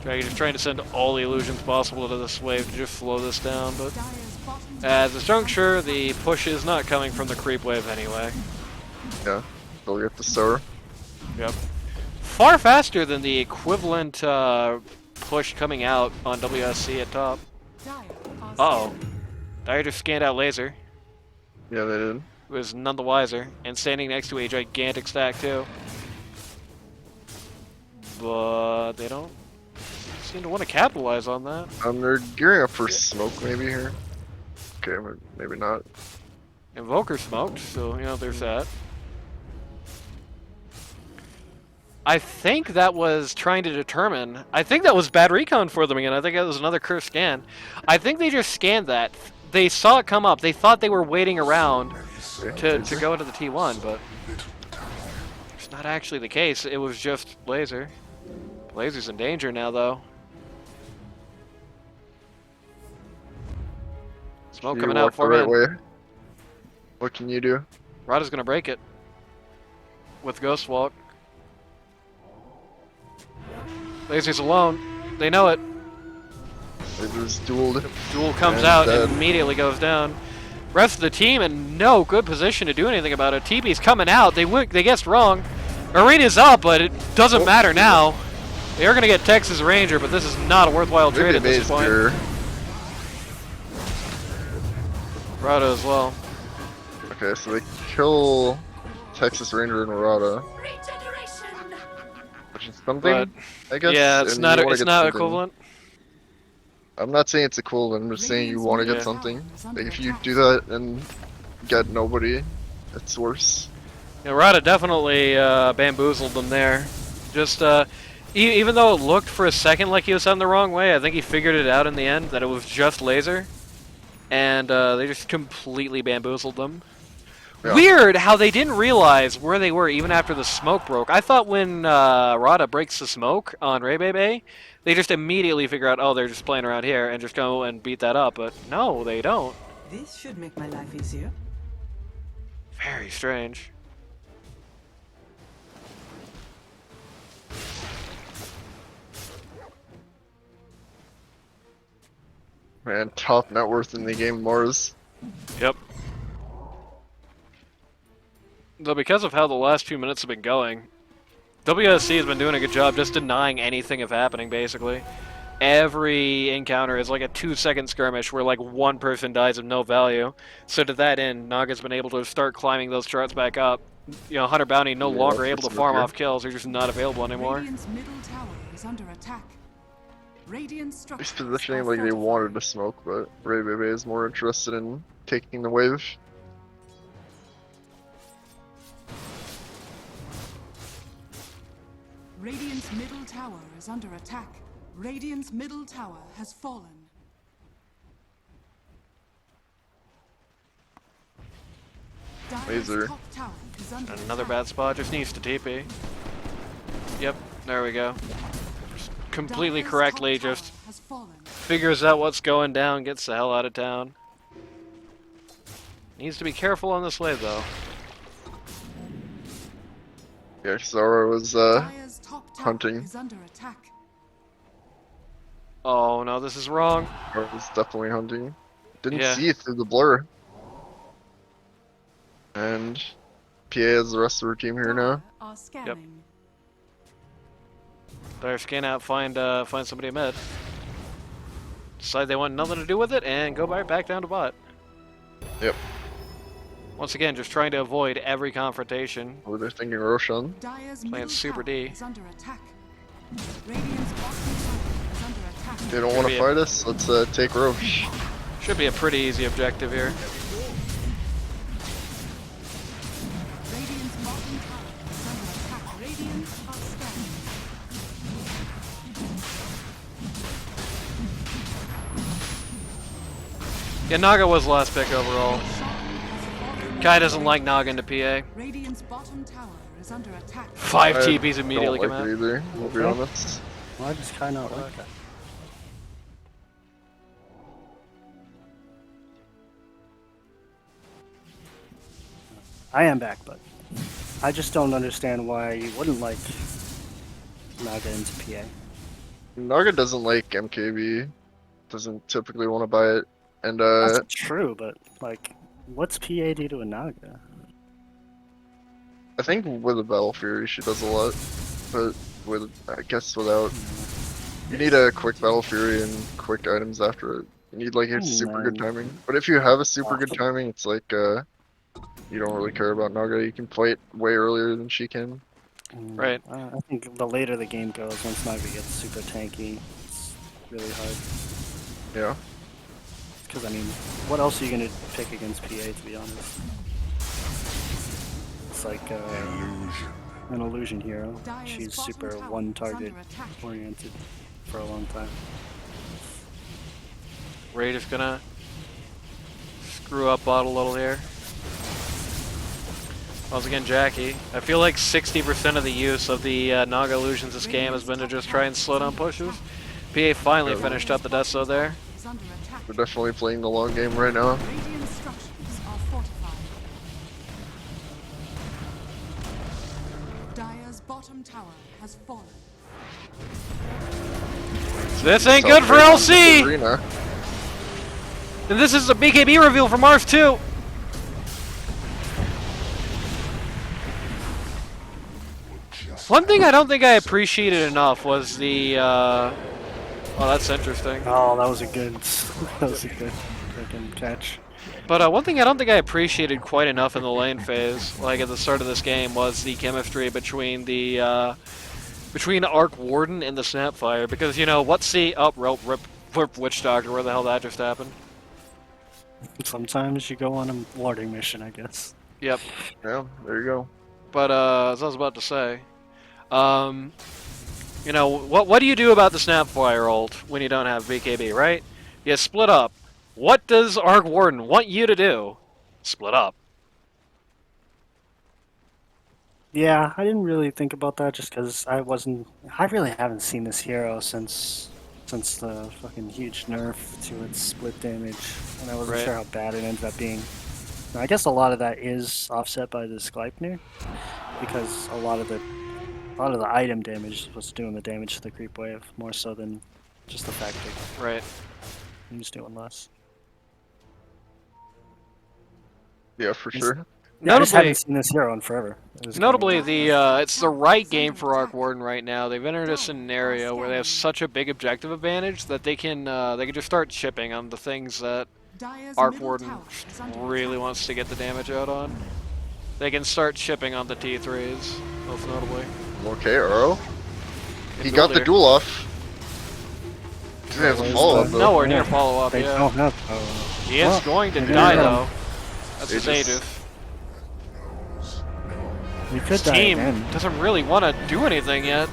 Jackie just trying to send all the illusions possible to this wave to just slow this down, but Dire's bottom at this juncture, the push is not coming from the creep wave anyway. Yeah, they'll get the sower. Yep. Far faster than the equivalent push coming out on WSC at top. Dire are Uh-oh. Dire just scanned out Laser. Yeah, they did. Was none the wiser, and standing next to a gigantic stack too. But they don't seem to want to capitalize on that. They're gearing up for smoke maybe here. Okay, maybe not. Invoker smoked, so you know there's that. I think that was trying to determine. I think that was bad recon for them again. I think that was another curse scan. I think they just scanned that. They saw it come up. They thought they were waiting around to go into the T1, but it's not actually the case. It was just Laser. Laser's in danger now, though. Smoke You coming out walk the for right me. way. What can you do? Rada's gonna break it with Ghost Walk. Laser's alone. They know it. It was dueled. Duel comes And out dead. and immediately goes down. Rest of the team in no good position to do anything about it. TB's coming out. They guessed wrong. Arena's up, but it doesn't matter now. They are going to get Texas Ranger, but this is not a worthwhile trade Maybe at this Maze point. Beer. Rada as well. Okay, so they kill Texas Ranger and Rada, which is something, But I guess. yeah, it's and not you wanna it's get not something. equivalent. I'm not saying it's equivalent. I'm just saying you want to get Yeah. something. Like if you do that and get nobody, it's worse. Yeah, Rada definitely bamboozled them there. Just even though it looked for a second like he was heading the wrong way, I think he figured it out in the end that it was just Laser, and they just completely bamboozled them. Yeah. Weird how they didn't realize where they were even after the smoke broke. I thought when Rada breaks the smoke on Rebebe, they just immediately figure out, oh, they're just playing around here and just go and beat that up. But no, they don't. This should make my life easier. Very strange. Man, top net worth in the game, Mars. Yep. Though because of how the last few minutes have been going, WSC has been doing a good job just denying anything of happening, basically. Every encounter is like a 2-second skirmish where like one person dies of no value. So to that end, Naga's been able to start climbing those charts back up. You know, Hunter Bounty no Yeah, longer able to it's farm okay. off kills. They're just not available anymore. Radiant's middle tower is under attack. Radiant He's structures positioning are like they fortified. wanted to smoke, but Ray Bebe is more interested in taking the wave. Radiant's middle tower is under attack. Radiant's middle tower has fallen. Dire's Laser. top tower is under Another attack. bad spot. Just needs to TP. Yep. There we go. Just completely Dire's correctly. top tower Just has fallen. figures out what's going down. Gets the hell out of town. Needs to be careful on this wave though. Yeah, Zara was Dire's top tower hunting. is under attack. Oh no, this is wrong. Zara was definitely hunting. Didn't Yeah. see through the blur. And PA has the rest of her team here now. Dire are scanning. They're scan out, find somebody mid. Decide they want nothing to do with it, and go back down to bot. Yep. Once again, just trying to avoid every confrontation. Oh, they're thinking Roshan. Dire's Playing middle super tower D. is under attack. Radiant's bottom tower is under attack. They don't want be to a- fight us. Let's take Roche. Should be a pretty easy objective here. Radiant's bottom tower is under attack. Radiant are scanning. Yeah, Naga was the last pick overall. Shaman has fallen. Guy doesn't like Naga into PA. Radiant's bottom tower is under attack. 5 I TPs immediately don't come like it out. either, I'll be Okay. honest. Well, I just kind of like that. I am back, but I just don't understand why you wouldn't like Naga into PA. Naga doesn't like MKB. Doesn't typically want to buy it. And That's true, but like, what's PA do to a Naga? I think with a Battle Fury she does a lot. But with, I guess without, you need a quick Battle Fury and quick items after it. You need like a super good timing. But if you have a super good timing, it's like you don't really care about Naga. You can fight way earlier than she can. Right. I think the later the game goes, once Naga gets super tanky, it's really hard. Yeah. Because I mean, what else are you gonna pick against PA? To be honest, it's like Illusion. an illusion hero. Dire's She's bottom super tower one is target under attack. oriented for a long time. Ray just gonna screw up bot a little here. Once again, Jackie. I feel like 60% of the use of the Naga illusions this game has been to just try and slow down pushes. PA finally finished up the Deso there. Is under attack. We're definitely playing the long game right now. Radiant structures are fortified. Dire's bottom tower has fallen. This ain't good for LC! Arena. And this is a BKB reveal from Mars too! Just One thing I don't think I appreciated enough was the, oh, that's interesting. Oh, that was a good, that was a good freaking catch. But one thing I don't think I appreciated quite enough in the lane phase, like at the start of this game, was the chemistry between the, between Arc Warden and the Snapfire. Because, you know, what's the, oh, rip Witch Doctor, where the hell that just happened? Sometimes you go on a warding mission, I guess. Yep. Yeah, there you go. But, as I was about to say, you know, what do you do about the Snapfire ult when you don't have BKB, right? You split up. What does Arc Warden want you to do? Split up. Yeah, I didn't really think about that just because I really haven't seen this hero since the fucking huge nerf to its split damage, and I wasn't Right. sure how bad it ended up being. Now, I guess a lot of that is offset by the Gleipnir, because a lot of the item damage was doing the damage to the creep wave more so than just the fact that Right. he was doing less. Yeah, for sure. Yeah, I just Notably- haven't seen this hero in forever. It was Notably, kinda- it's the right game for Arc Warden right now. They've entered a scenario where they have such a big objective advantage that they can just start chipping on the things that Dire's Arc middle Warden tower is under really attack. wants to get the damage out on. They can start chipping on the T3s, most notably. Okay, Aro. He Good got the builder. duel off. He has a Where's follow up the- though. Nowhere near follow up, They yeah. don't have. He is Well, going to maybe die they though. don't. That's They his just- Aegis. We could His die team again. doesn't really want to do anything yet.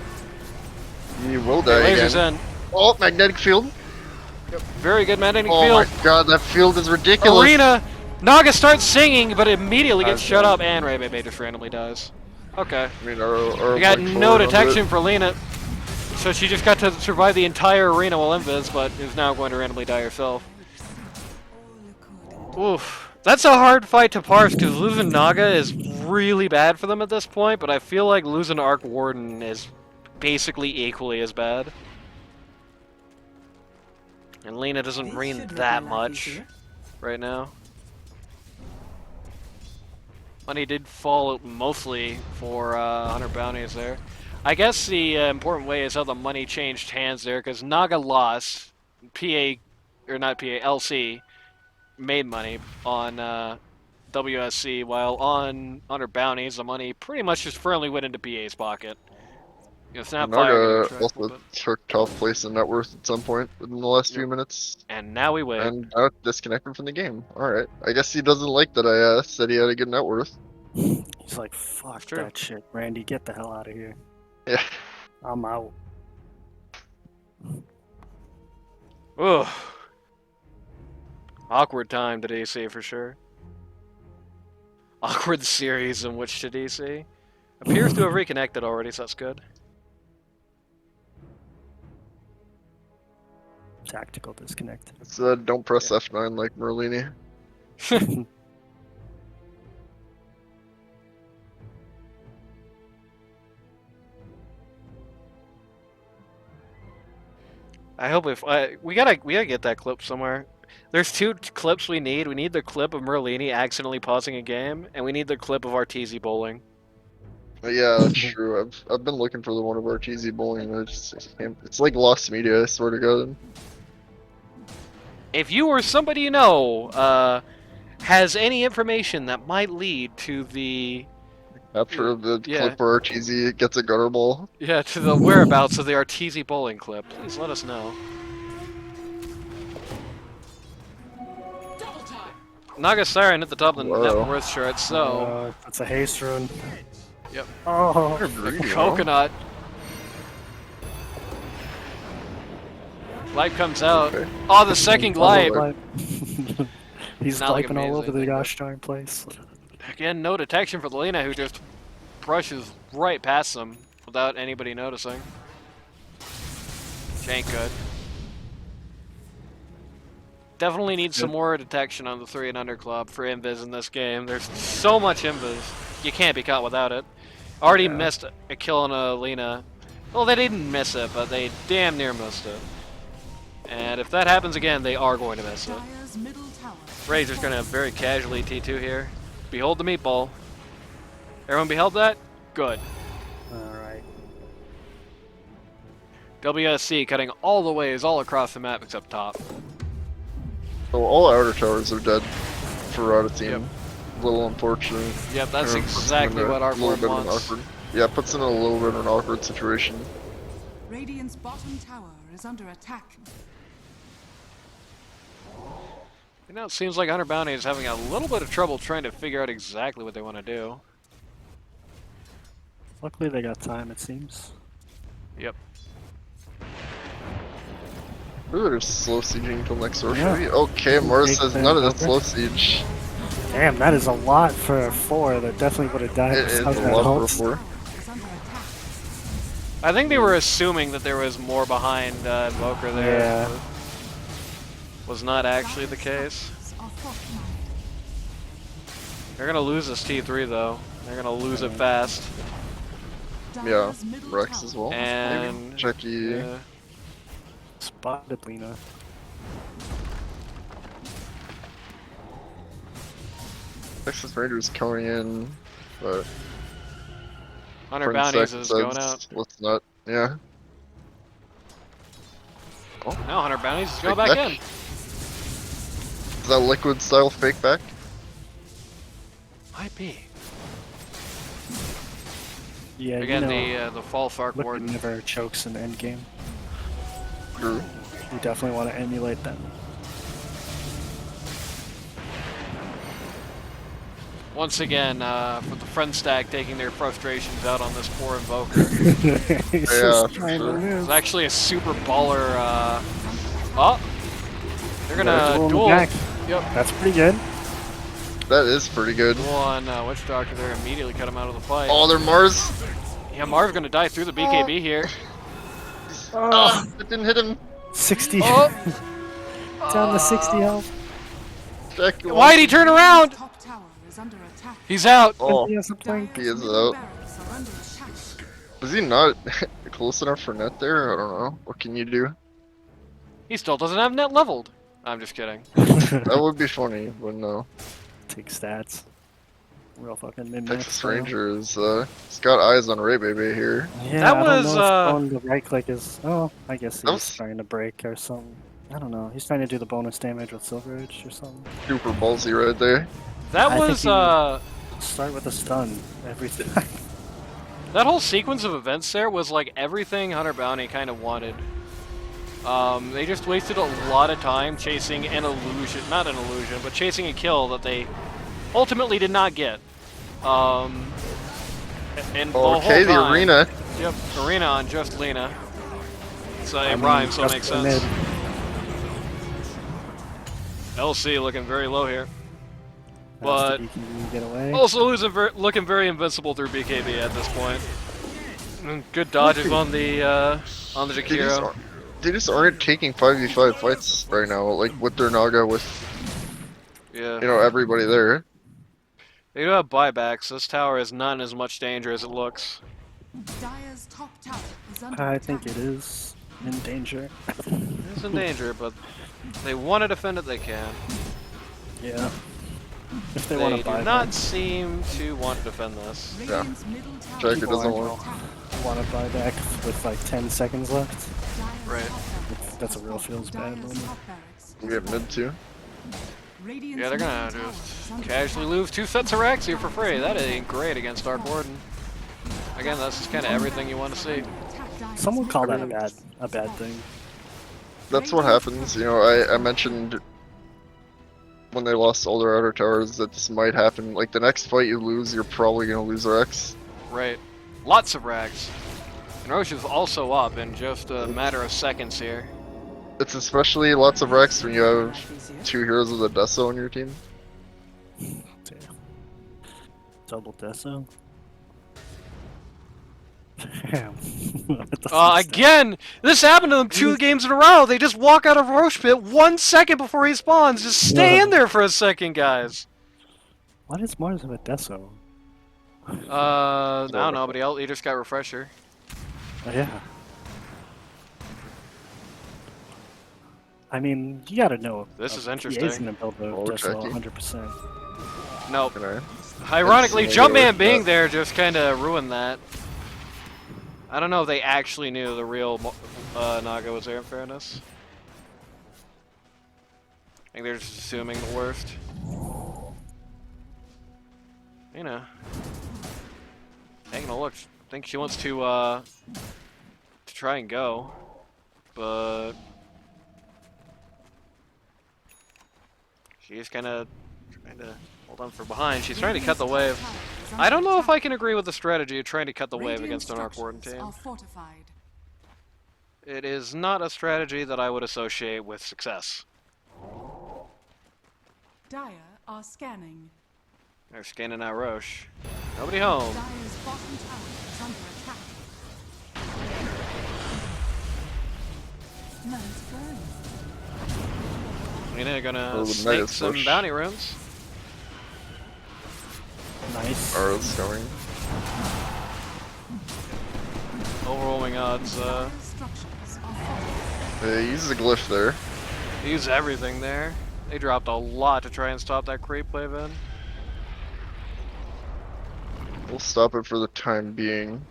He will die Lasers again. in. Oh, magnetic field. Very good magnetic Oh field. my god, that field is ridiculous. Arena. Naga starts singing, but immediately gets I'm shut dead. up, and Ray Bay just randomly dies. Okay. I mean, our We got went no forward onto detection it. for Lena, so she just got to survive the entire arena while invis, but is now going to randomly die herself. Oof. That's a hard fight to parse, because losing Naga is really bad for them at this point, but I feel like losing Arc Warden is basically equally as bad. And Lena doesn't This reign should make that my life much easier. right now. Money did fall mostly for 100 bounties there. I guess the important way is how the money changed hands there, because Naga lost, PA, or not PA, LC made money on WSC, while on 100 bounties, the money pretty much just firmly went into PA's pocket. You know, Snapfire getting Naga tracked a little also bit. took top place in net worth at some point in the last few Yep. minutes. And now we wait. And now disconnected from the game. Alright. I guess he doesn't like that I said he had a good net worth. He's like, fuck true. that shit. Randy, get the hell out of here. Yeah. I'm out. Ugh. Awkward time to DC for sure. Awkward series in which to DC. Appears to have reconnected already, so that's good. Tactical disconnect. It's don't press F9 like Merlini. I hope if we gotta get that clip somewhere. There's two clips we need. We need the clip of Merlini accidentally pausing a game, and we need the clip of Arteezy bowling. Yeah, that's true. I've been looking for the one of our cheesy bowling. I just can't. It's like lost media. I swear to God. If you or somebody you know has any information that might lead to the After the Yeah. clip where cheesy gets a gutter ball. to the whereabouts of the Arteezy bowling clip, please let us know. Naga Siren at the top of the net Whoa. worth chart, so That's a haste rune. Yep. Oh, Coconut. Light comes out. Okay. Oh, the second glide. He's Not like gliping all over amazing, the but- gosh darn place. Again, no detection for the Lena, who just brushes right past them without anybody noticing. Which ain't good. Definitely need some more detection on the 3 and under club for invis in this game. There's so much invis. You can't be caught without it. Already missed a kill on a Lena. Well, they didn't miss it, but they damn near missed it. And if that happens again, they are going to miss it. Dire's middle tower. Razor's going to very casually T2 here. Behold the meatball. Everyone beheld that? Good. Alright. WSC cutting all the ways all across the map except top. So all outer towers are dead for Rada team. Yep. A little unfortunate. Yep, that's Puts them exactly in a what our little board bit of an wants. awkward. Yeah, puts them in a little bit of an awkward situation. Radiant's bottom tower is under attack. You know, it seems like Hunter Bounty is having a little bit of trouble trying to figure out exactly what they want to do. Luckily they got time, it seems. Yep. Ooh, they're slow sieging until next Yeah. sorcery. Okay, Mars Take says the none of this over. slow siege. Damn, that is a lot for a 4 that definitely would have died It is a without that lot for a ult. 4. Tower is under attack. I think they were assuming that there was more behind Invoker there. Yeah. Was not actually the case. Dire's are fortified. They're gonna lose this T3 though. They're gonna lose it fast. Yeah, Dire's middle Rex tower as well. And Maybe Jackie. yeah. Spotted Lena. Texas Rangers coming in, but Hunter Prince Bounties Sec is says, going out. let's not. Yeah. Now Hunter Bounties is going Fake back back. in. Is that liquid style fake back? Might be. Yeah, Again, you know, the false arc Liquid warden. never chokes in endgame. True. You definitely want to emulate them. Once again, with the friend stack taking their frustrations out on this poor invoker. He's Yeah, just for trying to sure. It's live. actually a super baller. Oh, they're gonna Duel in the duel. back. Yep. That's pretty good. That is pretty good. Duel on Witch Doctor there. Immediately cut him out of the fight. Oh, they're Mars. Yeah, Marv's gonna die through the BKB here. Oh, It didn't hit him. 60. Oh. Down to 60 health. Jack, Why'd he turn around? Top tower is under attack. He's out. Oh, He has a plank. he is middle out. barracks are under attack. Was he not close enough for net there? I don't know. What can you do? He still doesn't have net leveled. I'm just kidding. That would be funny, but no. Take stats. Real fucking min Texas Ranger is, he's got eyes on Ray Baby here. Yeah, That I don't was, know if going to right click is. Oh, I guess That he's was- trying to break or something. I don't know. He's trying to do the bonus damage with Silver Edge or something. Super ballsy right there. That I think was he Start with a stun every time. that whole sequence of events there was like everything Hunter Bounty kind of wanted. They just wasted a lot of time chasing an illusion, not an illusion, but chasing a kill that they ultimately did not get. And the whole Okay, the time- arena. Yep, arena on just Lena. So it I mean, rhymes, so it just makes the sense. mid. LC looking very low here. That's But the BKB get away. also looking very invincible through BKB at this point. And good dodges on the Jakiro. They just aren't taking 5v5 fights right now, like with their Naga, with, Yeah. you know, everybody there. They do have buybacks. This tower is not in as much danger as it looks. Dyer's top tower is under I attack. think it is in danger. It's in danger, but they want to defend it, they can. Yeah. If they, They want do to buy not seem to want to defend this. Radiant's middle tower Jacker People doesn't aren't want. want to buy back with like 10 seconds left. Dyer's Right. top barracks That's a is real full. feels bad Dyer's moment. top barracks We have mid too. Radiant's Yeah, they're gonna middle tower just is under casually attack. lose 2 sets of racks here for free. That ain't great against Dark Warden. Again, that's just kind of everything you want to see. Attack Dyer's Some would call that middle a bad thing. That's what happens, you know, I mentioned when they lost all their outer towers that this might happen. Like, the next fight you lose, you're probably gonna lose Rex. Right. Lots of racks. And Roche is also up in just a matter of seconds here. It's especially lots of Rex when you have Life easier. 2 heroes with a Deso on your team. Damn. Double Deso. Damn. What the fuck is that? Again, this happened to them 2 games in a row. They just walk out of Roche Pit 1 second before he spawns. Just stay in there for a second, guys. Why does Mars have a Deso? I don't know, but he just got refresher. Oh, yeah. I mean, you gotta know. This is He interesting. is gonna build the Oh, Deso Jackie. 100%. Nope. Can I? Ironically, That's Jumpman similar, being but- there just kind of ruined that. I don't know if they actually knew the real Naga was there, in fairness. I think they're just assuming the worst. You know. Taking a look. I think she wants to try and go. But she's kind of trying to hold on from behind. She's trying to cut the wave. I don't know if I can agree with the strategy of trying to cut the wave against an Arc Warden team. Are fortified. It is not a strategy that I would associate with success. Dyer are scanning. They're scanning out Roche. Nobody home. Dyer's bottom tower is under attack. Nice burn. They're gonna Oh, the snake Knight some push. bounty runes. Nice. Arrows coming. Overwhelming odds. Dyer's structures are fortified. He uses a glyph there. Use everything there. They dropped a lot to try and stop that creep wave in. We'll stop it for the time being.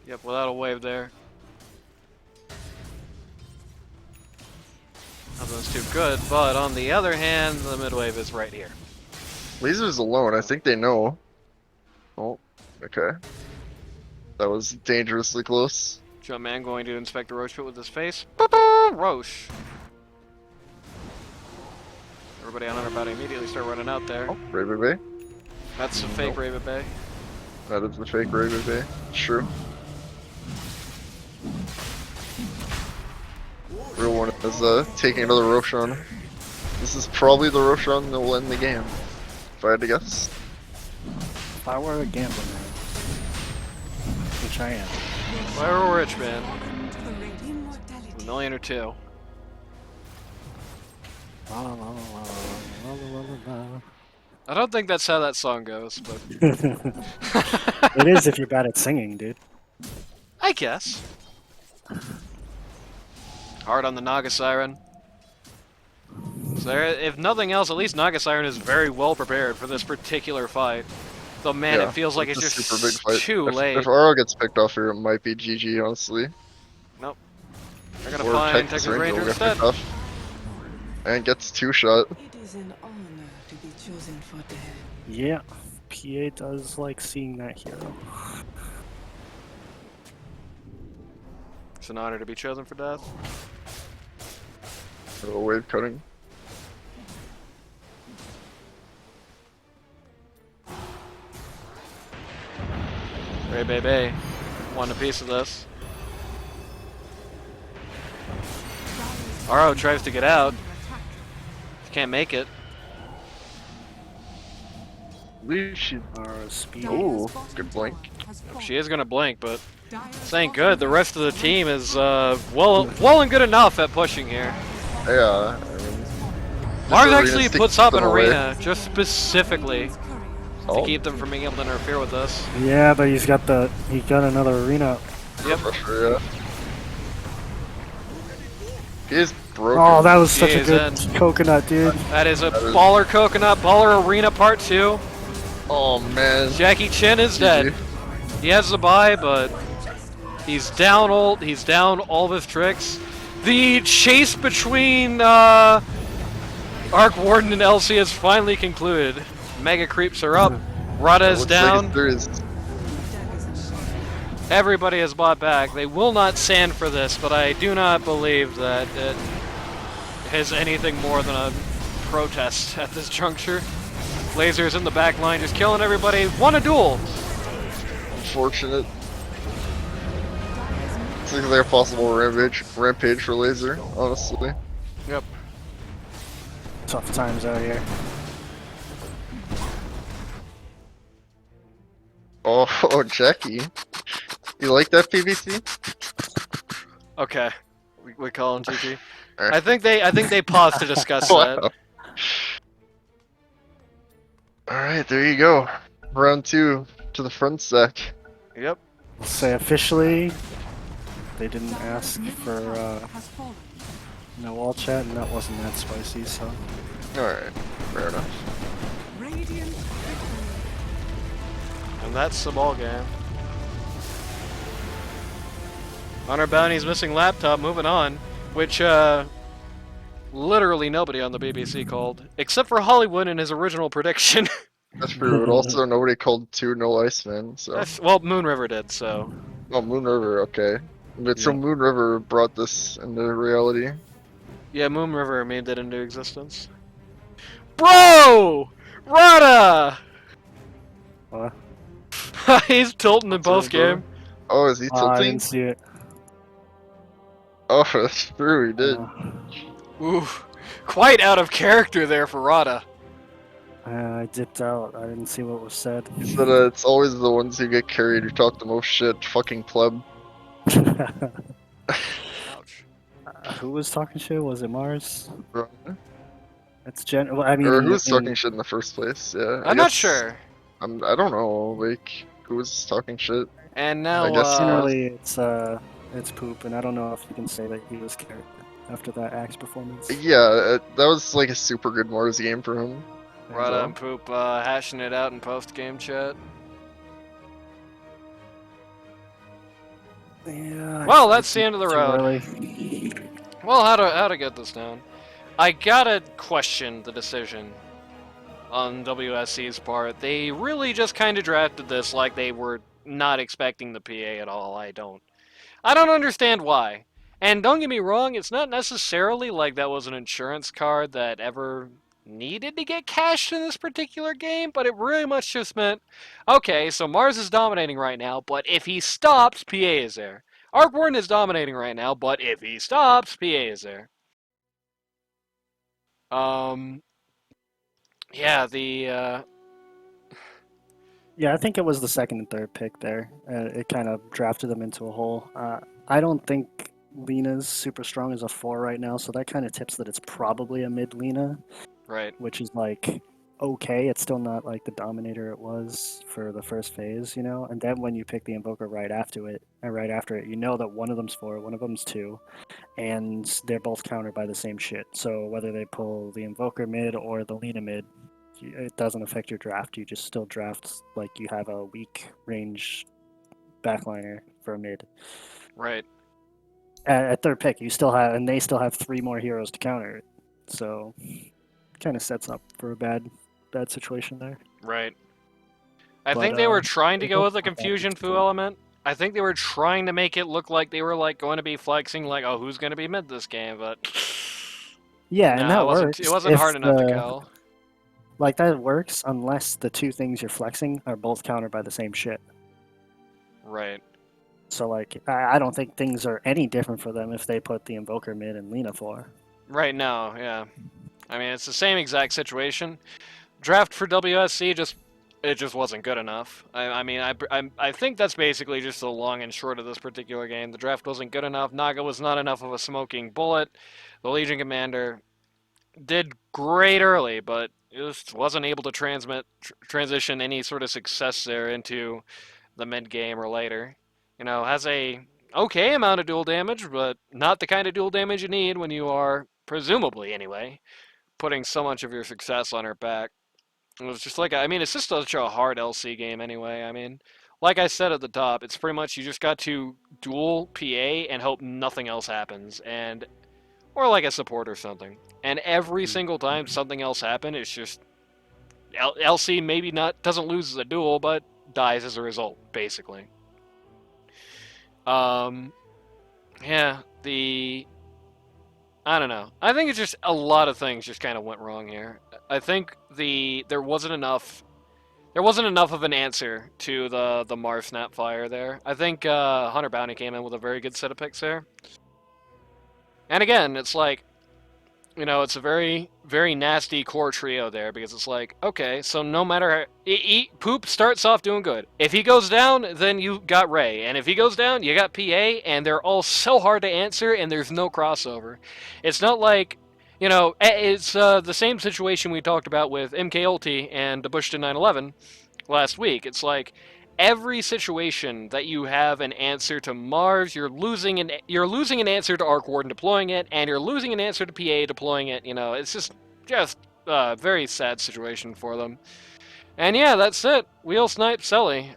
Yep, without a wave there. Nothing's too good, but on the other hand, the mid wave is right here. Laser's alone, I think they know. Oh, okay. That was dangerously close. Jumpman going to inspect the Roche pit with his face. Ba-ba! Roche. Everybody on our body immediately start running out there. Oh, Raven Bay. That's a fake Nope. Raven Bay. That is the fake Raven Bay. True. Real one is taking another Roshan. This is probably the Roshan that will end the game, if I had to guess. If I were a gambler, man, which I am. If I were a rich man, Fallen to the radiant a immortality. million or two. La, la, la, la, la, la, la, la. I don't think that's how that song goes, but It is if you're bad at singing, dude. I guess. Hard on the Naga Siren. So there, if nothing else, at least Naga Siren is very well prepared for this particular fight. Though man, Yeah, it feels like it's a just super big fight. too late. If Aro gets picked off here, it might be GG, honestly. Nope. They're gonna Or find Texas Texas Ranger will get instead. picked off. And gets 2-shot. It is an honor to be chosen for death. Yeah, PA does like seeing that hero. It's an honor to be chosen for death. Little wave cutting. Ray Bay Bay. Want a piece of this. Aro tries to get out. Can't make it. At least she. Speed. Ooh, good blink. She is gonna blink, but Dire's this ain't bottom good. The rest of the team is well and good enough at pushing here. Yeah, I mean. Mars this actually arena's puts taking up an them away. arena just specifically to Oh, keep them from being able to interfere with us. Yeah, but he got another arena. Yep. for sure, yeah. He is broken. Oh, that was such He a is good in. coconut, dude. That is a That is- baller coconut, baller arena part 2. Oh man. Jackie Chan is dead. He has the buy, but he's down all of his tricks. The chase between Arc Warden and LC has finally concluded. Mega creeps are up. Rada is Looks down. Like there is. Everybody has bought back. They will not sand for this, but I do not believe that it is anything more than a protest at this juncture. Lasers in the back line just killing everybody. Won a duel. Unfortunate. Seems like a possible rampage for Laser, honestly. Yep. Tough times out here. Oh, Jackie. You like that PVC? Okay. We call him GG. Alright. I think they paused to discuss that. Wow. Alright, there you go. Round 2 to the front stack. Yep. Say officially, they didn't ask for has fallen. no wall chat, and that wasn't that spicy, so. Alright, fair enough. Radiant victory. And that's the ball game. Honor Bounty's missing laptop, moving on. Which, literally nobody on the BBC called. Except for Hollywood in his original prediction. That's true, but also nobody called 2 no Iceman, so. Well, Moon River did, so. Oh, Moon River, okay. But so Yeah. Moon River brought this into reality. Yeah, Moon River made that into existence. Bro! Rada! What? He's tilting in post game. Oh, is he I tilting? didn't see it. Oh, that's true, he did. Ooh, quite out of character there for Rada. I dipped out. I didn't see what was said. He said it's always the ones who get carried who talk the most shit, fucking pleb. Ouch. Who was talking shit? Was it Mars? Or That's well, I mean, who was in- talking shit in the first place, yeah. I I'm not guess- sure. I don't know, like, who was talking shit? And now, I guess, Generally, it's poop, and I don't know if you can say that he was carried after that Axe performance. Yeah, that was like a super good Mars game for him. Rada and Poop hashing it out in post game chat. Yeah. Well, that's the end of the too road. early. Well, how to get this down? I gotta question the decision on WSC's part. They really just kind of drafted this like they were not expecting the PA at all. I don't understand why. And don't get me wrong, it's not necessarily like that was an insurance card that ever needed to get cashed in this particular game, but it really much just meant, okay, so Mars is dominating right now, but if he stops, PA is there. Arc is dominating right now, but if he stops, PA is there. Yeah, Yeah, I think it was the second and third pick there. It kind of drafted them into a hole. I don't think Lena's super strong as a 4 right now, so that kind of tips that it's probably a mid Lena, right. which is like okay. It's still not like the dominator it was for the first phase, you know. And then when you pick the invoker right after it, you know that one of them's 4, one of them's 2, and they're both countered by the same shit. So whether they pull the invoker mid or the Lena mid, it doesn't affect your draft. You just still draft like you have a weak range backliner for a mid. Right. At third pick, you still have, and they still have 3 more heroes to counter it. So, kind of sets up for a bad situation there. Right. I But, think they were trying to they go both with a have confusion bad foo element. I think they were trying to make it look like they were like going to be flexing, like, oh, who's going to be mid this game? But Yeah, no, and that it wasn't. works. It wasn't if hard enough to the- call. Like that works unless the 2 things you're flexing are both countered by the same shit. Right. So like I don't think things are any different for them if they put the invoker mid and Lena 4. Right now, yeah. I mean, it's the same exact situation. Draft for WSC just wasn't good enough. I think that's basically just the long and short of this particular game. The draft wasn't good enough. Naga was not enough of a smoking bullet. The Legion Commander did great early, but just wasn't able to transition any sort of success there into the mid game or later. You know, has a okay amount of dual damage, but not the kind of dual damage you need when you are, presumably anyway, putting so much of your success on her back. It was just like, I mean, it's just such a hard LC game anyway. I mean, like I said at the top, it's pretty much you just got to duel PA and hope nothing else happens, and or like a support or something. And every single time something else happened, it's just LC maybe not doesn't lose the duel, but dies as a result, basically. Yeah, I don't know. I think it's just a lot of things just kind of went wrong here. I think there wasn't enough of an answer to the Mars Snapfire there. I think Hunter Bounty came in with a very good set of picks there. And again, it's like, you know, it's a very, very nasty core trio there because it's like, okay, so no matter Poop starts off doing good. If he goes down, then you got Ray, and if he goes down, you got PA, and they're all so hard to answer, and there's no crossover. It's not like, you know, it's the same situation we talked about with MK Ulti and the Bushton 911 last week. It's like every situation that you have an answer to Mars, you're losing an answer to Arc Warden deploying it, and you're losing an answer to PA deploying it. You know, it's just a very sad situation for them. And yeah, that's it. Wheel Snipe Celly.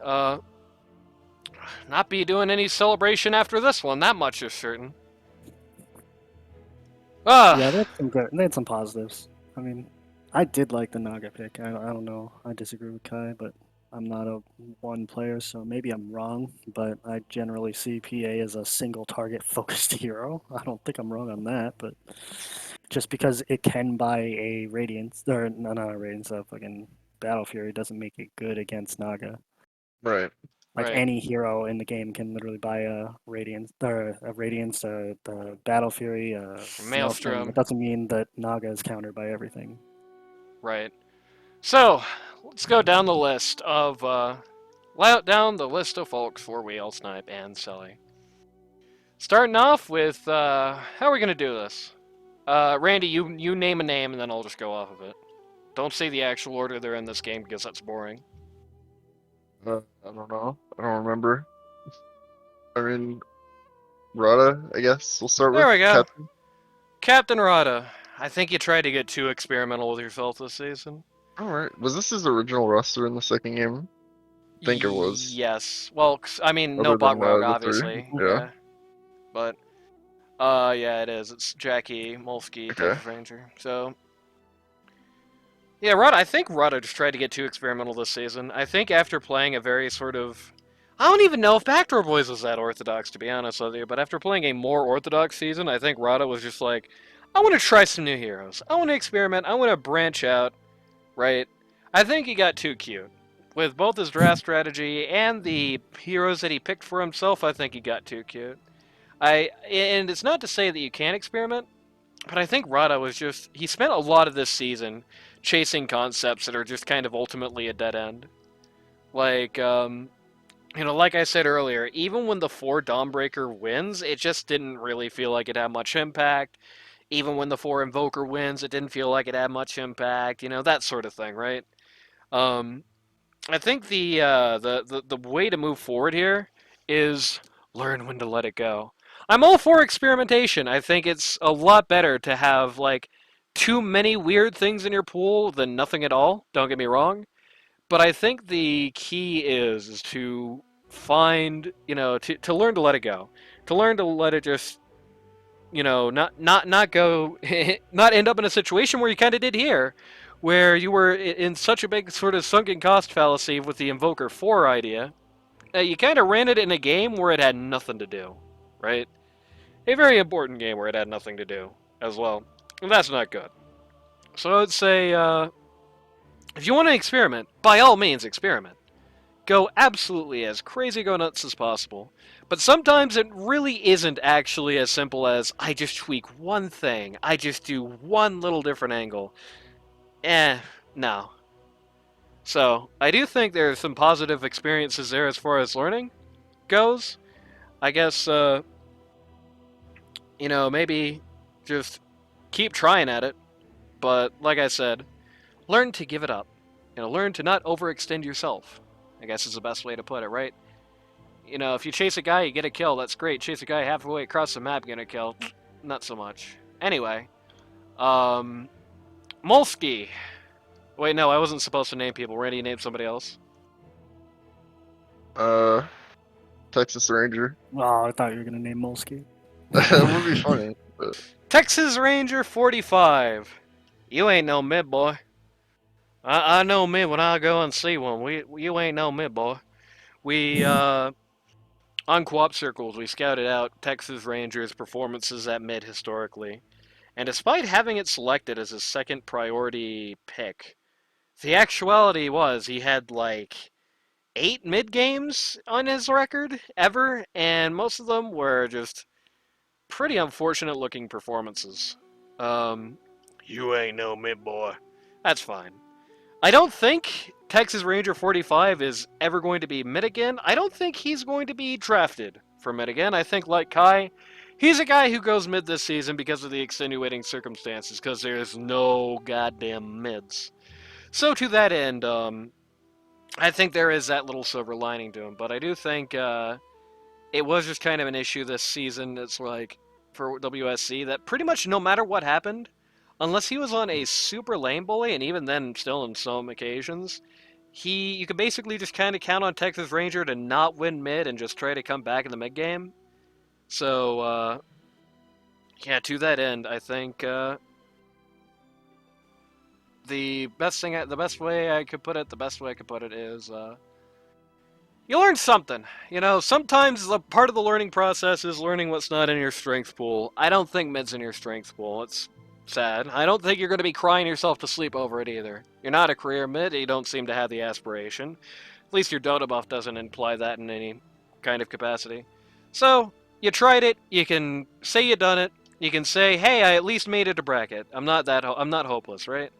Not be doing any celebration after this one. That much is certain. Yeah, they had some positives. I mean, I did like the Naga pick. I don't know. I disagree with Kai, but I'm not a one player, so maybe I'm wrong, but I generally see PA as a single target focused hero. I don't think I'm wrong on that, but just because it can buy a Radiance, or not a Radiance, a fucking Battle Fury doesn't make it good against Naga. Right. Like Right. any hero in the game can literally buy a Radiance, or a Battle Fury, a Maelstrom. It doesn't mean that Naga is countered by everything. Right. So, let's go down the list of folks for Wheel, Snipe, and Celly. Starting off with, how are we gonna do this? Randy, you name a name, and then I'll just go off of it. Don't say the actual order they're in this game, because that's boring. I don't know. I don't remember. I mean, Rada, I guess we'll start There with. we go. Captain. Captain Rada. I think you tried to get too experimental with yourself this season. Alright. Was this his original roster in the second game? I think it was. Yes. Well, I mean, no Other bot than, rogue, the three, obviously. yeah. But, yeah, it is. It's Jackie, Molsky, Okay. Texas Ranger. So, yeah, Rada. I think Rada just tried to get too experimental this season. I think after playing a very sort of, I don't even know if Backdoor Boys was that orthodox, to be honest with you. But after playing a more orthodox season, I think Rada was just like, I want to try some new heroes. I want to experiment. I want to branch out, right? I think he got too cute. With both his draft strategy and the heroes that he picked for himself, I think he got too cute. And it's not to say that you can't experiment, but I think Rada was just he spent a lot of this season chasing concepts that are just kind of ultimately a dead end. Like like I said earlier, even when the 4 Dawnbreaker wins, it just didn't really feel like it had much impact. Even when the 4 Invoker wins, it didn't feel like it had much impact. That sort of thing, right? Um, I think the way to move forward here is learn when to let it go. I'm all for experimentation. I think it's a lot better to have like too many weird things in your pool than nothing at all. Don't get me wrong, but I think the key is to find, to learn to let it go, to learn to let it just, not go, not end up in a situation where you kind of did here, where you were in such a big sort of sunken cost fallacy with the Invoker 4 idea. You kind of ran it in a game where it had nothing to do, right? A very important game where it had nothing to do as well. And that's not good. So I'd say, if you want to experiment, by all means experiment. Go absolutely as crazy go nuts as possible. But sometimes it really isn't actually as simple as, I just tweak one thing, I just do one little different angle. No. So, I do think there are some positive experiences there as far as learning goes. I guess, maybe just keep trying at it. But, like I said, learn to give it up. Learn to not overextend yourself, I guess is the best way to put it, right? If you chase a guy, you get a kill, that's great. Chase a guy halfway across the map, get a kill. Not so much. Anyway, Molsky. Wait, no, I wasn't supposed to name people. Randy, name somebody else. Texas Ranger. Oh, I thought you were gonna name Molsky. That would be funny. But... Texas Ranger 45. You ain't no mid boy. I know mid when I go and see one. You ain't no mid boy. We on co-op circles we scouted out Texas Rangers performances at mid historically, and despite having it selected as his second priority pick, the actuality was he had like 8 mid games on his record ever, and most of them were just pretty unfortunate looking performances. You ain't no mid boy. That's fine. I don't think Texas Ranger 45 is ever going to be mid again. I don't think he's going to be drafted for mid again. I think, like Kai, he's a guy who goes mid this season because of the extenuating circumstances, because there's no goddamn mids. So to that end, I think there is that little silver lining to him, but I do think it was just kind of an issue this season. It's like, for WSC, that pretty much no matter what happened, unless he was on a super lane bully, and even then still in some occasions, you could basically just kind of count on Texas Ranger to not win mid and just try to come back in the mid game. So, yeah, to that end, I think the best way I could put it is you learn something. Sometimes the part of the learning process is learning what's not in your strength pool. I don't think mid's in your strength pool. It's sad. I don't think you're going to be crying yourself to sleep over it either. You're not a career mid, you don't seem to have the aspiration. At least your Dota buff doesn't imply that in any kind of capacity. So, you tried it, you can say you done it, you can say, hey, I at least made it to bracket. I'm not hopeless, right?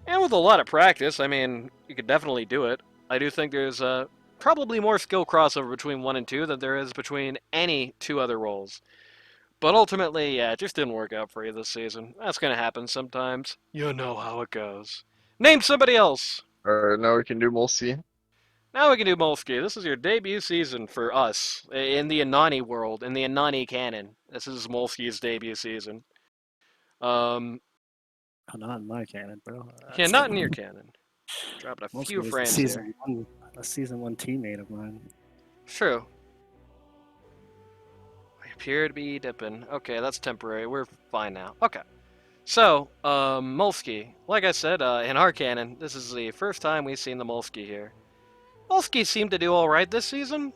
And with a lot of practice, I mean, you could definitely do it. I do think there's probably more skill crossover between 1 and 2 than there is between any 2 other roles. But ultimately, yeah, it just didn't work out for you this season. That's going to happen sometimes. You know how it goes. Name somebody else! Alright, now we can do Mulsi. Now we can do Molsky. This is your debut season for us in the Anani world, in the Anani canon. This is Molsky's debut season. Oh, not in my canon, bro. Yeah, not in your canon. Dropping a few frames here. A season 1 teammate of mine. True. We appear to be dipping. Okay, that's temporary. We're fine now. Okay. So, Molsky. Like I said, in our canon, this is the first time we've seen the Molsky here. Molsky seemed to do alright this season.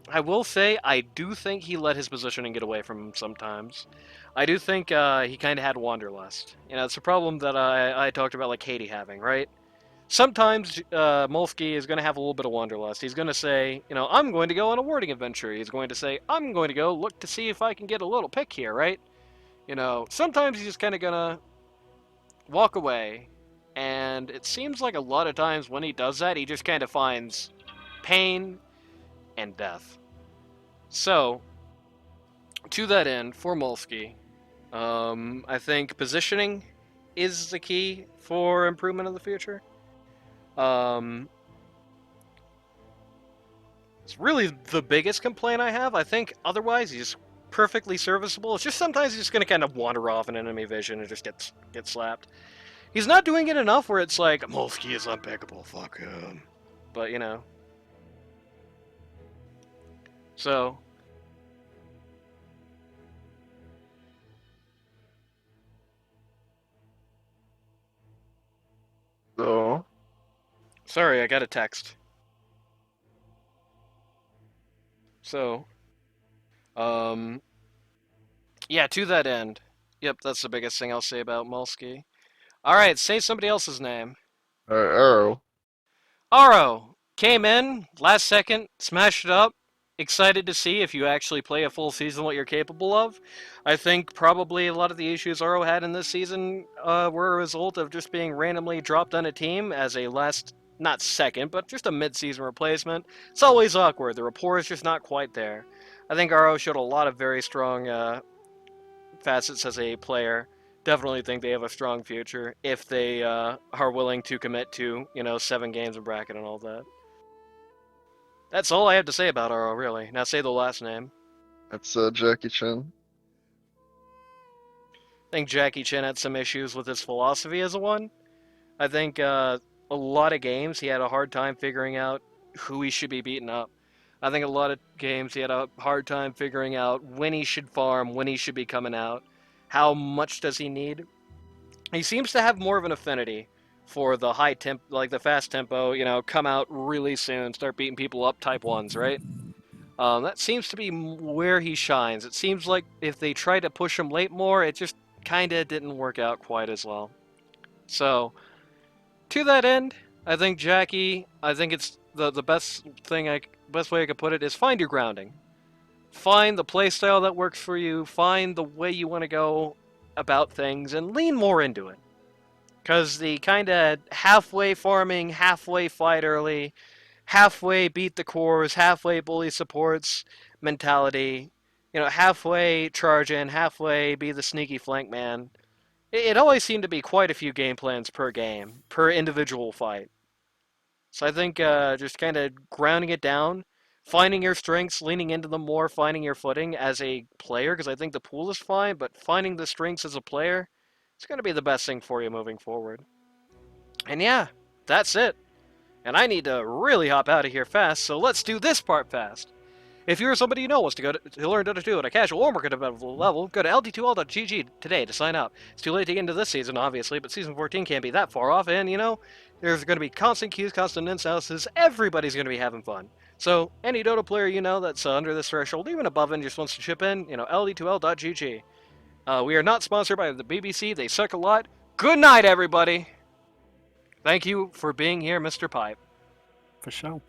I will say, I do think he let his positioning get away from him sometimes. I do think he kind of had wanderlust. It's a problem that I talked about, like Katie having, right? Sometimes Molsky is going to have a little bit of wanderlust. He's going to say, I'm going to go on a warding adventure. He's going to say, I'm going to go look to see if I can get a little pick here, right? Sometimes he's just kind of going to walk away. And it seems like a lot of times when he does that, he just kind of finds pain and death. So, to that end, for Molsky, I think positioning is the key for improvement in the future. It's really the biggest complaint I have. I think otherwise he's perfectly serviceable. It's just sometimes he's just going to kind of wander off in enemy vision and just get slapped. He's not doing it enough where it's like, Molsky is unpickable, fuck him. But, So, So, sorry, I got a text. So, yeah, to that end. Yep, that's the biggest thing I'll say about Molsky. Alright, say somebody else's name. Arrow. Aro came in last second, smashed it up. Excited to see if you actually play a full season what you're capable of. I think probably a lot of the issues Aro had in this season were a result of just being randomly dropped on a team as a not second, but just a mid-season replacement. It's always awkward. The rapport is just not quite there. I think Aro showed a lot of very strong facets as a player. Definitely think they have a strong future if they are willing to commit to, 7 games of bracket and all that. That's all I have to say about Aro, really. Now say the last name. That's Jackie Chan. I think Jackie Chan had some issues with his philosophy as a one. I think a lot of games he had a hard time figuring out who he should be beating up. I think a lot of games he had a hard time figuring out when he should farm, when he should be coming out, how much does he need. He seems to have more of an affinity for the high temp, like the fast tempo, come out really soon, start beating people up type ones, right? That seems to be where he shines. It seems like if they try to push him late more, it just kind of didn't work out quite as well. So, to that end, I think Jackie, I think it's the best way I could put it is find your grounding. Find the playstyle that works for you, find the way you want to go about things, and lean more into it. Because the kind of halfway farming, halfway fight early, halfway beat the cores, halfway bully supports mentality, halfway charge in, halfway be the sneaky flank man. It always seemed to be quite a few game plans per game, per individual fight. So I think just kind of grounding it down, finding your strengths, leaning into them more, finding your footing as a player, because I think the pool is fine, but finding the strengths as a player, it's going to be the best thing for you moving forward. And yeah, that's it. And I need to really hop out of here fast, so let's do this part fast. If you're somebody you know wants to learn Dota 2 at a casual or more competitive level, go to LD2L.gg today to sign up. It's too late to get into this season, obviously, but Season 14 can't be that far off, and, there's going to be constant queues, constant in-houses, everybody's going to be having fun. So, any Dota player that's under this threshold, even above it, and just wants to chip in, LD2L.gg. We are not sponsored by the BBC, they suck a lot. Good night, everybody! Thank you for being here, Mr. Pipe. For sure.